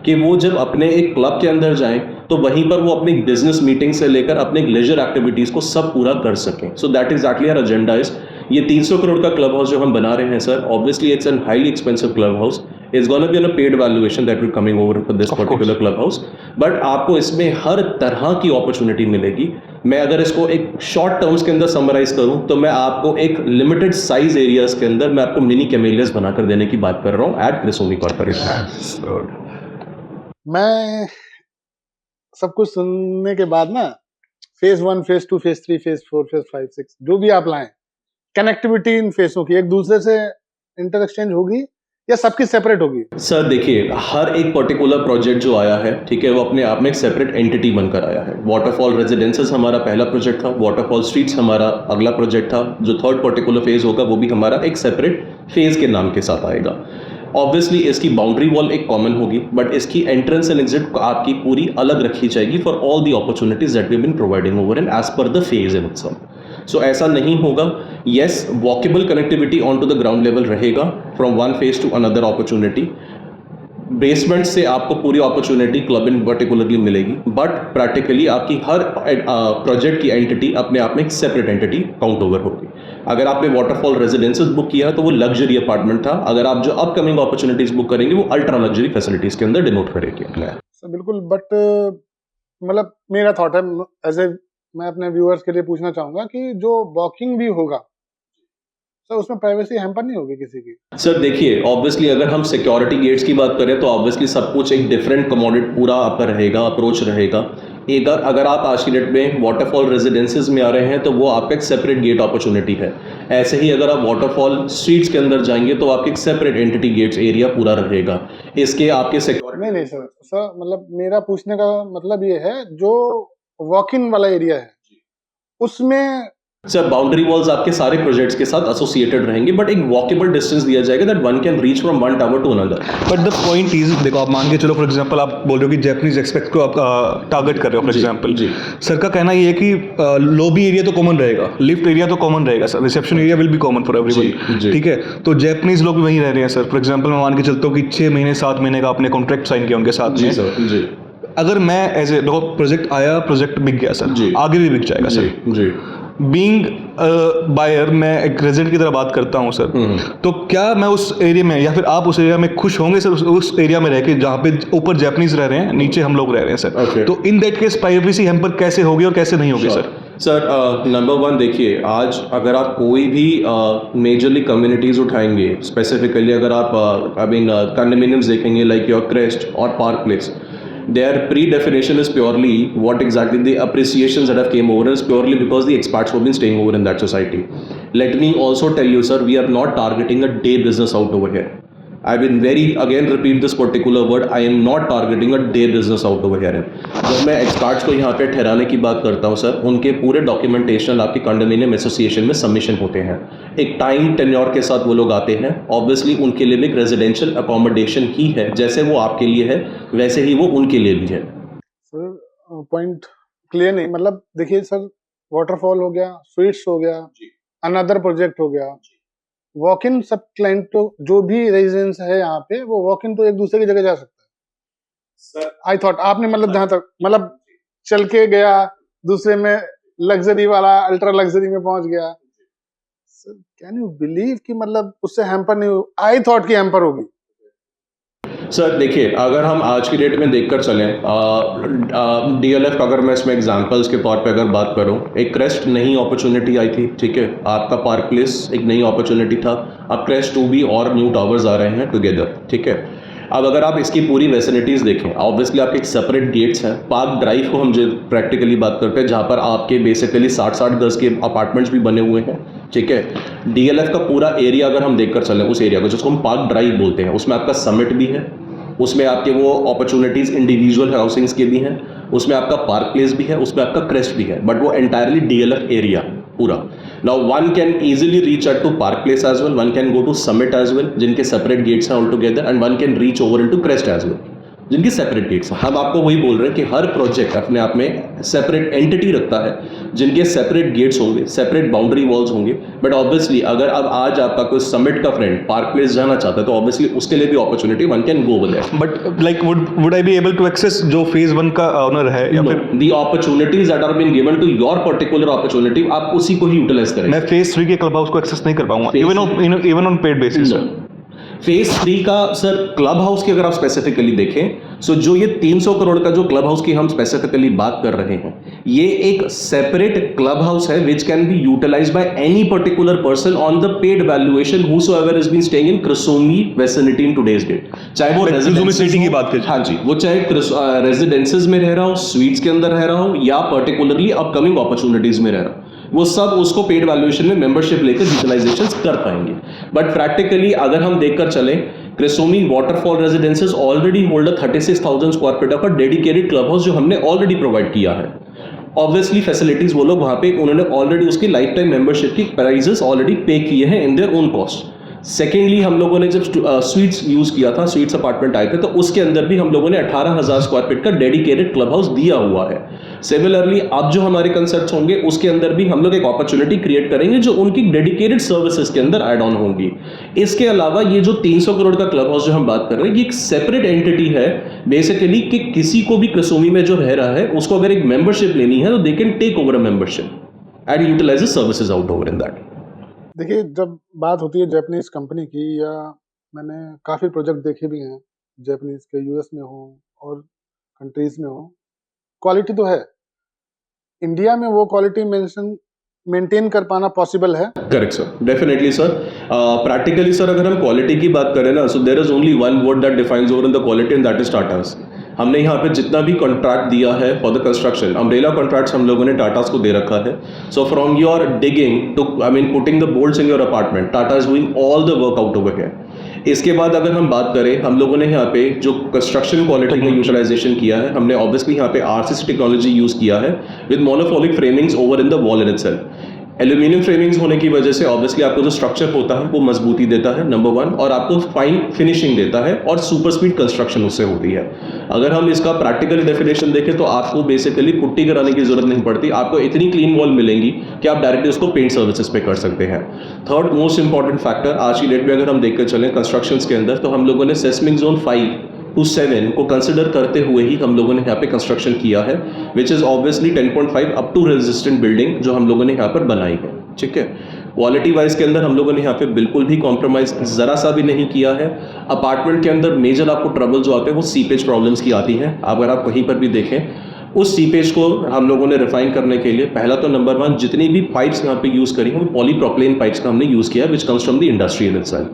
कि वो जब अपने एक क्लब के अंदर जाएं, तो वहीं पर वो अपनी बिजनेस मीटिंग से लेकर अपने लेजर एक्टिविटीज को सब पूरा कर सकें। So that exactly our agenda is. ये 300 करोड़ का क्लब हाउस जो हम बना रहे हैं sir, obviously it's an highly expensive club house, it's gonna be on a paid valuation that will coming over for this particular club house, but आपको इसमें हर तरह की अपॉर्चुनिटी मिलेगी। मैं अगर इसको एक शॉर्ट टर्म्स के अंदर समराइज करूं, तो मैं आपको एक लिमिटेड साइज एरियाज के अंदर मैं आपको मिनी कैमेलियाज बनाकर देने की बात कर रहा हूं एट क्रिसोमी कॉर्पोरेशन। मैं सब कुछ सुनने के बाद ना, phase 1, phase 2, phase 3, phase 4, phase 5, 6 जो भी आप लाएं, कनेक्टिविटी इन फेसों की एक दूसरे से इंटर एक्सचेंज होगी या सबकी सेपरेट होगी? सर देखिए, हर एक पर्टिकुलर प्रोजेक्ट जो आया है, ठीक है, वो अपने आप में एक सेपरेट एंटिटी बनकर आया है। वाटरफॉल रेजिडेंसेस हमारा पहला प्रोजेक्ट था, वाटरफॉल स्ट्रीट्स हमारा अगला प्रोजेक्ट था, जो थर्ड पर्टिकुलर फेज होगा वो भी हमारा एक सेपरेट फेज के नाम के साथ आएगा। ऑब्वियसली इसकी बाउंड्री वॉल एक कॉमन होगी, बट इसकी एंट्रेंस एंड एग्जिट आपकी पूरी अलग रखी जाएगी for all the opportunities that we have been providing over and as per the phase in itself. So ऐसा नहीं होगा। Yes, walkable connectivity on to the ground level रहेगा from one phase to another opportunity. Basement से आपको पूरी opportunity club in particularly मिलेगी, but practically आपकी हर प्रोजेक्ट की एंटिटी अपने आप में एक सेपरेट एंटिटी काउंट ओवर होगी। अगर आपने वाटरफॉल रेजिडेंसेस बुक किया है तो वो लग्जरी अपार्टमेंट था, अगर आप जो अपकमिंग अपॉर्चुनिटीज बुक करेंगे वो अल्ट्रा लग्जरी फैसिलिटीज के अंदर डिनोट करेगी अपने। बिल्कुल, बट मतलब मेरा थॉट है एज ए, मैं अपने व्यूअर्स के लिए पूछना चाहूंगा कि जो वॉकिंग भी होगा सर उसमें प्राइवेसी हैम्पर नहीं होगी किसी की? सर देखिए, ऑब्वियसली अगर हम सिक्योरिटी गेट्स की बात करें तो ऑब्वियसली सब कुछ एक डिफरेंट कमोडिट पूरा आपका रहेगा, अप्रोच रहेगा। अगर आप आज की डेट में वाटरफॉल रेजिडेंसेज में आ रहे हैं तो वो आपका एक सेपरेट गेट अपॉर्चुनिटी है। ऐसे ही अगर आप वाटरफॉल स्ट्रीट्स के अंदर जाएंगे तो आपके एक सेपरेट एंटिटी गेट्स एरिया पूरा रहेगा। इसके आपके सिक्योरिटी नहीं सर मतलब मेरा पूछने का मतलब ये है जो वॉक इन वाला एरिया है उसमें सर बाउंड्री वॉल्स आपके सारे प्रोजेक्ट्स के साथ एसोसिएटेड रहेंगे, बट एक वॉकेबल डिस्टेंस दिया जाएगा that one can reach from one tower to another. But the point is, देखो आप मान के चलो फॉर एग्जांपल आप बोल रहे हो कि जैपनीज एक्सपेक्ट को आप टारगेट कर रहे हो फॉर एग्जांपल, सर का कहना ये है कि लॉबी एरिया तो कॉमन रहेगा, लिफ्ट एरिया तो कॉमन रहेगा sir, reception area will be common for everyone, ठीक है? तो जैपनीज लोग भी वहीं रह रहे हैं सर। फॉर एग्जांपल मैं मान के चलता हूँ कि 6 महीने 7 महीने का आपने कॉन्ट्रैक्ट साइन किया उनके साथ में। जी। अगर मैं एज ए, देखो प्रोजेक्ट आया, प्रोजेक्ट बिक गया सर, आगे भी बिक जाएगा सर। जी। बीइंग बायर, मैं एक रेजिडेंट की तरह बात करता हूँ सर, तो क्या मैं उस एरिया में या फिर आप उस एरिया में खुश होंगे सर, उस एरिया में रह के जहाँ पे ऊपर जापानीज रह रहे हैं, नीचे हम लोग रह रहे हैं सर? तो in that case privacy hamper कैसे होगी और कैसे नहीं होगी सर? सर नंबर वन देखिए, आज अगर आप कोई भी मेजरली कम्युनिटीज उठाएंगे, स्पेसिफिकली अगर आप आई मीन कंडोमिनियम्स देखेंगे लाइक योर क्रेस्ट और park place, their pre-definition is purely what exactly the appreciations that have came over is purely because the expats who have been staying over in that society. Let me also tell you sir, we are not targeting a day business out over here. I will again repeat this particular word, I am not targeting a day business out over here. जब मैं experts को यहाँ पे ठहराने की बात करता हूँ सर, उनके पूरे डॉक्यूमेंटेशन आपके कंडोमिनियम एसोसिएशन में सबमिशन होते हैं, एक टाइम टेन्योर के साथ वो लोग आते हैं। ऑब्वियसली उनके लिए भी एक रेजिडेंशियल अकोमोडेशन ही है, जैसे वो आपके लिए है वैसे ही वो उनके लिए भी है। सर पॉइंट क्लियर नहीं, मतलब देखिए सर, वाटरफॉल हो गया, स्वीट्स हो गया, अनदर प्रोजेक्ट हो गया, वॉक इन सब क्लाइंट तो जो भी रेजिडेंस है यहाँ पे वो वॉक इन तो एक दूसरे की जगह जा सकता है। आई थॉट आपने मतलब जहां तक मतलब चल के गया, दूसरे में लग्जरी वाला अल्ट्रा लग्जरी में पहुंच गया। सर कैन यू बिलीव कि मतलब उससे हैम्पर नहीं हो? आई थॉट कि हैम्पर होगी। सर देखिए, अगर हम आज की डेट में देखकर चलें, DLF अगर मैं इसमें एग्जांपल्स के तौर पे अगर बात करूं, एक क्रेस्ट नई अपॉर्चुनिटी आई थी, ठीक है? आपका पार्क प्लेस एक नई अपॉर्चुनिटी था, अब क्रेस्ट 2B और न्यू टावर्स आ रहे हैं टुगेदर, ठीक है? अब अगर आप इसकी पूरी फैसिलिटीज़ देखें, ऑब्वियसली आपके एक सेपरेट गेट्स हैं। पार्क ड्राइव को हम जो प्रैक्टिकली बात करते हैं, जहाँ पर आपके बेसिकली 60-60 गज के अपार्टमेंट्स भी बने हुए हैं, ठीक है? DLF का पूरा एरिया अगर हम देखकर चलें, उस एरिया को जिसको हम पार्क ड्राइव बोलते हैं, उसमें आपका समिट भी है, उसमें आपके वो अपॉर्चुनिटीज़ इंडिविजुअल हाउसिंग्स के भी हैं, उसमें आपका पार्क प्लेस भी है, उसमें आपका क्रेस्ट भी है, बट वो एंटायरली DLF एरिया पूरा। Now one can easily reach out to Park Place as well, one can go to Summit as well, जिनके सेपरेट गेट्स हैं all together, and one can reach over into Crest as well, जिनकी separate gates हैं। हम आपको वही बोल रहे हैं कि हर प्रोजेक्ट अपने आप में सेपरेट एंटिटी रखता है, जिनके सेपरेट गेट्स होंगे, सेपरेट बाउंड्री वॉल्स होंगे। बट ऑब्वियसली अगर अब आज आपका कोई समिट का फ्रेंड पार्क प्लेस जाना चाहता है तो ऑब्वियसली उसके लिए भी opportunity one can go with there. But like would I be able to access जो फेज 1 का ओनर है, या फिर the opportunities that are been given to your particular opportunity, आप उसी को ही यूटिलाइज करें? मैं फेज 3 के क्लब हाउस को एक्सेस नहीं कर पाऊंगा even on paid basis sir? Phase 3 का सर क्लब हाउस की अगर आप स्पेसिफिकली देखें, सो जो ये 300 करोड़ का जो क्लब हाउस की हम स्पेसिफिकली बात कर रहे हैं, ये एक सेपरेट क्लब हाउस है which can be utilized by any particular person on the paid valuation whosoever is been staying in Krisumi vicinity in today's date. चाहे वो रेजिडेंसी की बात करें, हाँ जी, वो चाहे रेजिडेंसेज में रह रहा हो, स्वीट्स के अंदर रह रहा हो, या पर्टिकुलरली अपकमिंग अपॉर्चुनिटीज में रह रहा हो, वो सब उसको पेड वैल्यूएशन में मेंबरशिप लेकर यूटिलाइजेशन कर पाएंगे। बट प्रैक्टिकली अगर हम देखकर चलें, Krisumi waterfall residences already hold 36,000 square feet का डेडिकेटेड क्लब हाउस जो हमने ऑलरेडी प्रोवाइड किया है। ऑब्वियसली फैसिलिटीज वो लोग वहाँ पे उन्होंने ऑलरेडी उसकी लाइफ टाइम मेंबरशिप की प्राइजेस ऑलरेडी पे किए हैं in their own cost. Secondly हम लोगों ने जब स्वीट्स यूज किया था, स्वीट्स अपार्टमेंट आए थे, तो उसके अंदर भी हम लोगों ने 18,000 स्क्वायर फीट का डेडिकेटेड क्लब हाउस दिया हुआ है। सिमिलरली अब जो हमारे कंसेप्ट होंगे उसके अंदर भी हम लोग एक अपॉर्चुनिटी क्रिएट करेंगे जो उनकी डेडिकेटेड सर्विसेज के अंदर ऐड ऑन होंगी। इसके अलावा ये जो 300 करोड़ का क्लब हाउस जो हम बात कर रहे हैं, ये एक सेपरेट एंटिटी है बेसिकली, कि किसी को भी कृसोमी में जो रह रहा है उसको अगर एक मेंबरशिप लेनी है तो they can take over a membership and utilise services out over in that. देखिए, जब बात होती है जापानीज कंपनी की, या मैंने काफ़ी प्रोजेक्ट देखे भी हैं जापानीज के, यूएस में हो और कंट्रीज में हो, क्वालिटी तो है। इंडिया में वो क्वालिटी मेंटेन कर पाना पॉसिबल है? Correct sir, definitely sir. Practically sir अगर हम क्वालिटी की बात करें ना, so there is only one word that defines over in the quality and that is Tatas. हमने यहाँ पे जितना भी कॉन्ट्रैक्ट दिया है for the construction, umbrella contracts हम लोगों ने टाटास को दे रखा है। So from your digging to putting the bolts in your apartment, Tata is doing all the work out over here. इसके बाद अगर हम बात करें, हम लोगों ने यहाँ पे जो कंस्ट्रक्शन क्वालिटी का यूटिलाइजेशन किया है, हमने ऑब्वियसली यहाँ पे आरसीसी टेक्नोलॉजी यूज किया है with monolithic framings over in the wall in itself. Aluminium framings होने की वजह से ऑब्वियसली आपको जो स्ट्रक्चर होता है वो मजबूती देता है, नंबर वन, और आपको फाइन फिनिशिंग देता है और सुपर स्पीड कंस्ट्रक्शन उससे होती है। अगर हम इसका प्रैक्टिकल डेफिनेशन देखें तो आपको बेसिकली पुट्टी कराने की जरूरत नहीं पड़ती, आपको इतनी क्लीन वॉल मिलेंगी कि आप डायरेक्टली उसको पेंट सर्विसेज पे कर सकते हैं। थर्ड मोस्ट इंपॉर्टेंट फैक्टर आज की डेट में अगर हम देखकर चलें कंस्ट्रक्शन के अंदर, तो हम लोगों ने सेस्मिक जोन 5 to 7 को कंसिडर करते हुए ही हम लोगों ने यहाँ पे कंस्ट्रक्शन किया है, which is obviously 10.5 up to resistant building जो हम लोगों ने यहाँ पर बनाई है। ठीक है, क्वालिटी वाइज के अंदर हम लोगों ने यहाँ पे बिल्कुल भी कॉम्प्रोमाइज जरा सा भी नहीं किया है। अपार्टमेंट के अंदर मेजर आपको ट्रबल जो आते हैं वो सीपेज प्रॉब्लम्स की आती है। अगर आप कहीं पर भी देखें, उस सीपेज को हम लोगों ने रिफाइन करने के लिए पहला तो नंबर वन, जितनी भी पाइप्स यहाँ पे यूज करी हैं वो पॉलीप्रोपिलीन पाइप्स का हमने यूज किया, which comes from the industry in itself.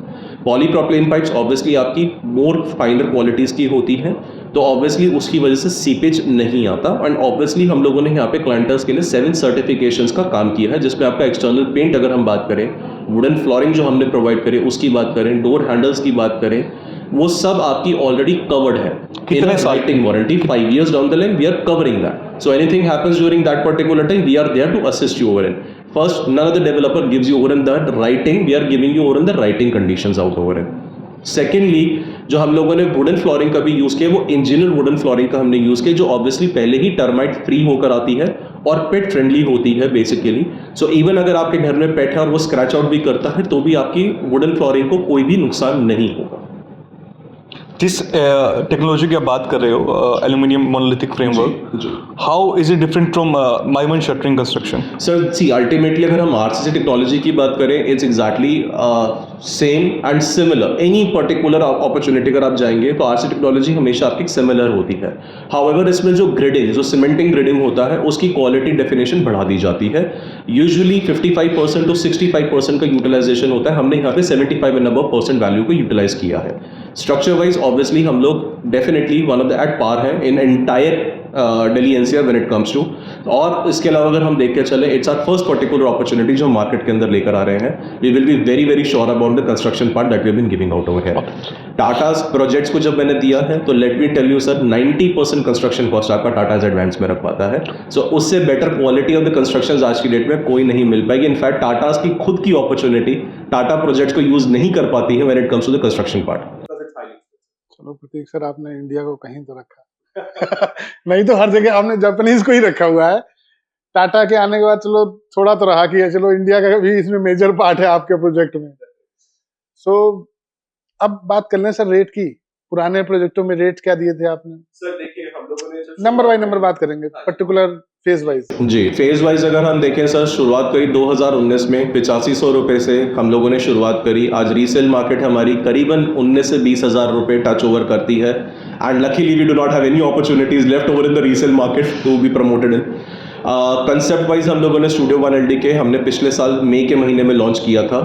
Polypropylene pipes obviously आपकी मोर फाइनर क्वालिटीज़ की होती हैं, तो ऑब्वियसली उसकी वजह से सीपेज नहीं आता। एंड ऑब्वियसली हम लोगों ने यहाँ पे क्लाइंटर्स के लिए 7 सर्टिफिकेशंस का काम किया है, जिसमें आपका एक्सटर्नल पेंट अगर हम बात करें, वुडन फ्लोरिंग जो हमने प्रोवाइड करे उसकी बात करें, डोर हैंडल्स की बात करें, वो सब आपकी ऑलरेडी कवर्ड है। कितने साइटिंग warranty 5 years down the line we are covering that. So anything happens during that particular time we are there to assist you over in. First, none of the developer gives you over in that writing, we are giving you over in the writing conditions out over it. Secondly, जो हम लोगों ने wooden flooring का भी use किया वो engineer wooden flooring का हमने यूज़ किया, जो ऑब्वियसली पहले ही टर्माइट फ्री होकर आती है और पेट फ्रेंडली होती है बेसिकली। सो इवन अगर आपके घर में पेट है और वो स्क्रैच आउट भी करता है तो भी आपकी वुडन फ्लोरिंग को कोई भी नुकसान नहीं होगा। जिस टेक्नोलॉजी की आप बात कर रहे हो, aluminium monolithic framework, how is it different from Mivan shuttering construction? Sir see ultimately अगर हम आरसीसी टेक्नोलॉजी की बात करें, it's exactly same and similar. Any particular opportunity अगर आप जाएंगे तो आरसीसी टेक्नोलॉजी हमेशा आपकी सिमिलर होती है। हाउएवर इसमें जो ग्रिडिंग, जो सीमेंटिंग ग्रिडिंग होता है, उसकी क्वालिटी डेफिनेशन बढ़ा दी जाती है। यूजुअली 55% to 65% का यूटिलाइजेशन होता है, हमने यहाँ पे 75 and above% वैल्यू को यूटिलाइज किया है। स्ट्रक्चर वाइज ऑब्वियसली हम लोग definitely one of the at par है in entire Delhi NCR when it comes to. और इसके अलावा अगर हम देख के चले, it's our first particular opportunity जो हम मार्केट के अंदर लेकर आ रहे हैं। We will be very very sure about the construction part that we have been giving out over here. Tatas projects को जब मैंने दिया है तो let me tell you sir, 90% construction cost आपका टाटाज एडवांस में रख पाता है। सो उससे better quality of the construction आज की डेट में कोई नहीं मिल पाएगी। इनफैक्ट टाटास की खुद की अपॉर्चुनिटी टाटा प्रोजेक्ट्स को यूज नहीं कर पाती है when it comes to the construction part. चलो प्रतीक सर, आपने इंडिया को कहीं तो रखा नहीं तो हर जगह आपने जापानीज को ही रखा हुआ है। टाटा के आने के बाद चलो थोड़ा तो रहा कि चलो इंडिया का भी इसमें मेजर पार्ट है आपके प्रोजेक्ट में। सो अब बात कर लें सर रेट की। पुराने प्रोजेक्टों में रेट क्या दिए थे आपने? सर देखिए, हम लोगों ने नंबर बाय नंबर बात करेंगे, पर्टिकुलर फेज वाइज। जी, फेज वाइज अगर हम देखें सर, शुरुआत करी 2019 में 8500 रुपये से हम लोगों ने शुरुआत करी। आज रीसेल मार्केट हमारी करीबन 19 से 20 हज़ार रुपये टच ओवर करती है। And luckily we do not have any opportunities left over in the resale market to be promoted in. Concept wise हम लोगों ने स्टूडियो 1 LDK हमने पिछले साल मई के महीने में लॉन्च किया था।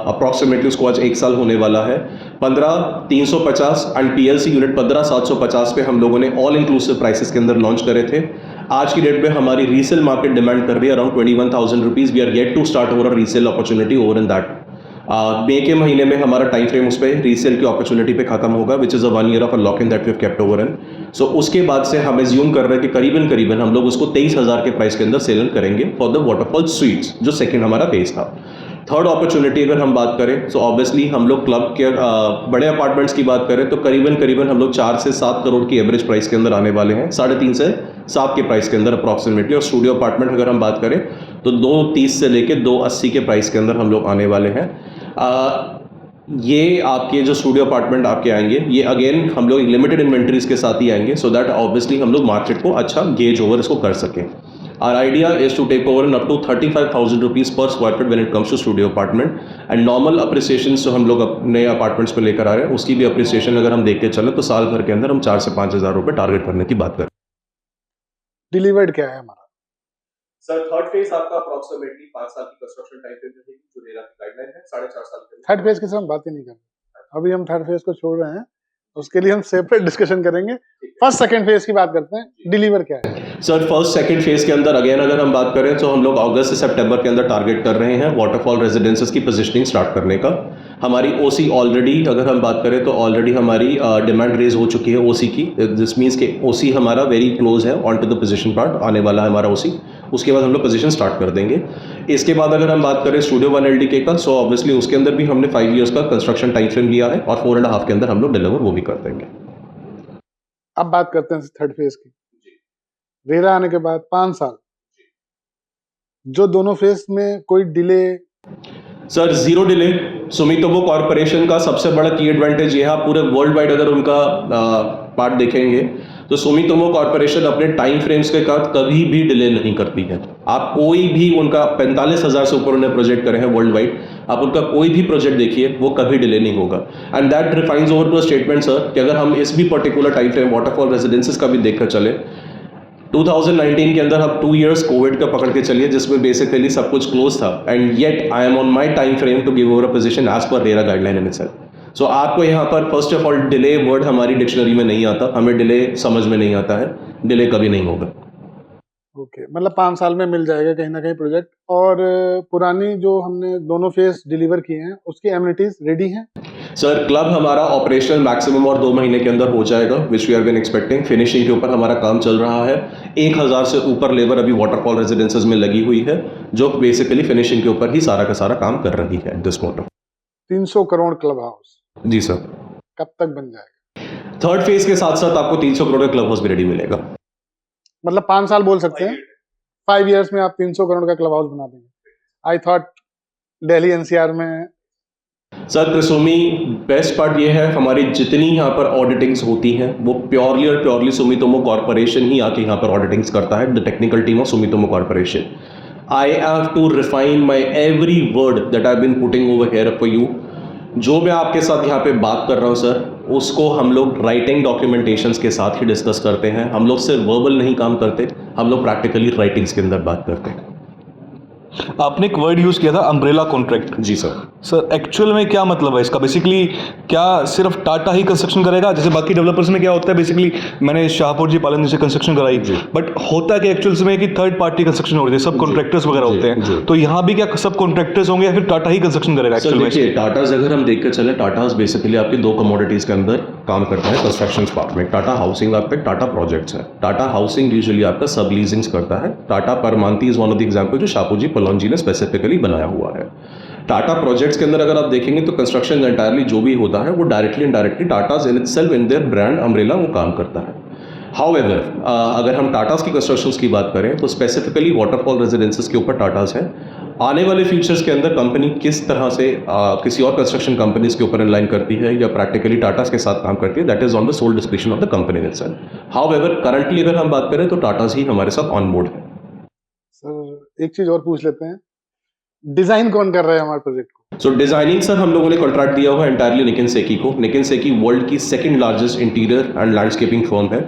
अप्रॉक्सीमेटली उसको आज 1 साल होने वाला है। 15,350 एंड PLC यूनिट 15,750 पे हम लोगों ने ऑल इंक्लूसिव प्राइसेस के अंदर लॉन्च करे थे। आज की डेट में हमारी रीसेल मार्केट डिमांड कर रही है around 21,000 rupees. We are yet to start over a resale opportunity over in that. मई के महीने में हमारा टाइम फ्रेम उस पर रीसेल की अपॉर्चुनिटी पे खत्म होगा, which is a 1 year off a lock in that we have kept over in. So उसके बाद से हम एज्यूम कर रहे हैं कि करीबन हम लोग उसको 23,000 के प्राइस के अंदर सेल करेंगे फॉर द वाटरफॉल स्वीट्स, जो सेकंड हमारा फेज था। थर्ड अपॉर्चुनिटी अगर हम बात करें तो ऑब्वियसली हम लोग क्लब के बड़े अपार्टमेंट्स की बात करें तो करीबन हम लोग 4 से 7 करोड़ की एवरेज प्राइस के अंदर आने वाले हैं, 3.5 से 7 के प्राइस के अंदर अप्रॉक्सीमेटली। और स्टूडियो अपार्टमेंट अगर हम बात करें तो 2.30 से लेके 2.80 के प्राइस के अंदर हम लोग आने वाले हैं। ये आपके जो स्टूडियो अपार्टमेंट आपके आएंगे, ये अगेन हम लोग लिमिटेड इन्वेंट्रीज के साथ ही आएंगे, सो दैट ऑब्वियसली हम लोग मार्केट को अच्छा गेज ओवर इसको कर सकें। Our idea is to take over up to 35,000 rupees per square feet when it comes to studio apartment, and normal appreciations जो हम लोग अपने अपार्टमेंट्स पे लेकर आ रहे हैं उसकी भी अप्रिसिएशन अगर हम देख के चले तो साल भर के अंदर हम 4 से 5 हज़ार रुपए टारगेट करने की बात करें। डिलीवर्ड क्या है हमारा? सर थर्ड फेज आपका अप्रॉक्सीमेटली 5 साल की कंस्ट्रक्शन टाइम फ्रेम रहेगी, जो रेरा की गाइडलाइन है 4.5 साल के। थर्ड फेज की हम बात ही नहीं कर रहे, अभी हम थर्ड फेज को छोड़ रहे हैं, उसके लिए हम सेपरेट डिस्कशन करेंगे। फर्स्ट सेकंड फेज की बात करते हैं, डिलीवर क्या है? सर फर्स्ट सेकंड फेज के अंदर अगेन अगर हम बात करें तो हम लोग अगस्त से सितंबर के अंदर टारगेट कर रहे हैं वाटरफॉल रेजिडेंसेस की पोजीशनिंग स्टार्ट करने का। हमारी ओसी ऑलरेडी अगर हम बात करें तो ऑलरेडी हमारी डिमांड रेज हो चुकी है ओसी की। दिस मीन्स के ओसी हमारा वेरी क्लोज है on to the position part, आने वाला है हमारा ओसी। उसके बाद हम लोग पोजीशन स्टार्ट कर देंगे। इसके बाद अगर हम बात करें स्टूडियो 1 LDK का, सो ऑब्वियसली उसके अंदर भी हमने 5 ईयर्स का कंस्ट्रक्शन टाइम फ्रेम लिया है और 4.5 के अंदर हम लोग डिलीवर वो भी कर देंगे। अब बात करते हैं थर्ड फेज की। रेरा आने के बाद 5 साल, जो दोनों फेज में कोई delay? Sir zero delay. Sumitomo corporation का सबसे बड़ा की एडवांटेज ये है, आप पूरे वर्ल्ड वाइड अगर उनका पार्ट देखेंगे तो सुमितोमो कॉर्पोरेशन अपने टाइम फ्रेम्स के साथ कभी भी डिले नहीं करती है। आप कोई भी उनका 45,000 से ऊपर उन्हें प्रोजेक्ट करे हैं वर्ल्ड वाइड, आप उनका कोई भी प्रोजेक्ट देखिए वो कभी डिले नहीं होगा। And that refines over to statement sir कि अगर हम इस भी particular time frame waterfall residences का भी देखकर चले, 2019 के अंदर हम 2 इयर्स कोविड का पकड़ के चलिए जिसमें बेसिकली सब कुछ क्लोज था, and yet I am on my time frame to give over a position as per RERA guideline in itself. So आपको यहाँ पर first of all delay word हमारी डिक्शनरी में नहीं आता, हमें डिले समझ में नहीं आता है, डिले कभी नहीं होगा। ओके, मतलब 5 साल में मिल जाएगा कहीं ना कहीं प्रोजेक्ट। और पुरानी जो हमने दोनों फेज डिलीवर किए हैं उसकी एमिनिटीज रेडी हैं? सर क्लब हमारा ऑपरेशनल मैक्सिमम और 2 महीने के अंदर हो जाएगा, which we are been expecting. Finishing के ऊपर हमारा काम चल रहा है। 1000 से ऊपर लेबर अभी वाटरफॉल रेजिडेंसेस में लगी हुई है, जो बेसिकली फिनिशिंग के ऊपर ही सारा का सारा काम कर रही है this quarter. 300 crore club house? जी सर। कब तक बन जाएगा? थर्ड फेज के साथ साथ आपको 300 करोड़ का क्लब हाउस भी रेडी मिलेगा। मतलब 5 साल बोल सकते हैं, 5 इयर्स में आप 300 करोड़ का क्लब हाउस बना देंगे। आई थॉट दिल्ली एनसीआर में। सर क्रिसोमी बेस्ट पार्ट ये है, हमारी जितनी यहाँ पर ऑडिटिंग्स होती हैं वो प्योरली और प्योरली सुमितोमो कॉर्पोरेशन ही आके यहाँ पर ऑडिटिंग्स करता है, the technical team of Sumitomo corporation. I have to refine my every word that I been putting over here for you. जो मैं आपके साथ यहाँ पे बात कर रहा हूँ सर, उसको हम लोग राइटिंग डॉक्यूमेंटेशंस के साथ ही डिस्कस करते हैं। हम लोग सिर्फ वर्बल नहीं काम करते, हम लोग प्रैक्टिकली राइटिंग्स के अंदर बात करते हैं। आपने एक वर्ड यूज किया था अम्ब्रेला कॉन्ट्रैक्ट। जी सर। सर एक्चुअल में क्या मतलब है इसका? बेसिकली क्या सिर्फ टाटा ही कंस्ट्रक्शन करेगा? जैसे बाकी डेवलपर्स में क्या होता है, बेसिकली मैंने शाहपुर जी पालन से कंस्ट्रक्शन कराई, बट होता क्या एक्चुअल में कि थर्ड पार्टी कंस्ट्रक्शन होती है, सब कॉन्ट्रैक्टर्स वगैरह होते हैं, तो यहाँ भी क्या सब कॉन्ट्रैक्टर्स होंगे या फिर टाटा ही कंस्ट्रक्शन करेगा एक्चुअल में? देखिए टाटाज अगर हम देख कर चले, टाटाज बेसिकली आपकी 2 कमोडिटीज के अंदर काम करता है कंस्ट्रक्शन पार्ट में। टाटा हाउसिंग आपका टाटा प्रोजेक्ट्स है। टाटा हाउसिंग यूजुअली आपका सब लीजिंग्स करता है। Tata Primanti is one of the example जो शाहपुर जी पलौन जी ने स्पेसिफिकली बनाया हुआ है। टाटा प्रोजेक्ट्स के अंदर अगर आप देखेंगे तो कंस्ट्रक्शन एंटायरली जो भी होता है वो directly indirectly Tatas in itself in their brand umbrella वो काम करता है। हाउएवर अगर हम टाटाज की कंस्ट्रक्शंस की बात करें तो स्पेसिफिकली वाटरफॉल रेजिडेंसेस के ऊपर टाटाज है। आने वाले फ्यूचर्स के अंदर कंपनी किस तरह से किसी और कंस्ट्रक्शन कंपनीज के ऊपर इनलाइन करती है या प्रैक्टिकली टाटाज के साथ काम करती है, that is on the sole description of the company itself. However currently अगर हम बात करें तो टाटाज ही हमारे साथ ऑन बोर्ड है। सर एक चीज और पूछ लेते हैं, डिजाइन कौन कर रहा है हमारे प्रोजेक्ट को? सो डिजाइनिंग सर हम लोगों ने कॉन्ट्रैक्ट दिया हुआ है एंटायरली निकिन सेकी को। निकिन सेकी वर्ल्ड की 2nd largest interior and landscaping firm है।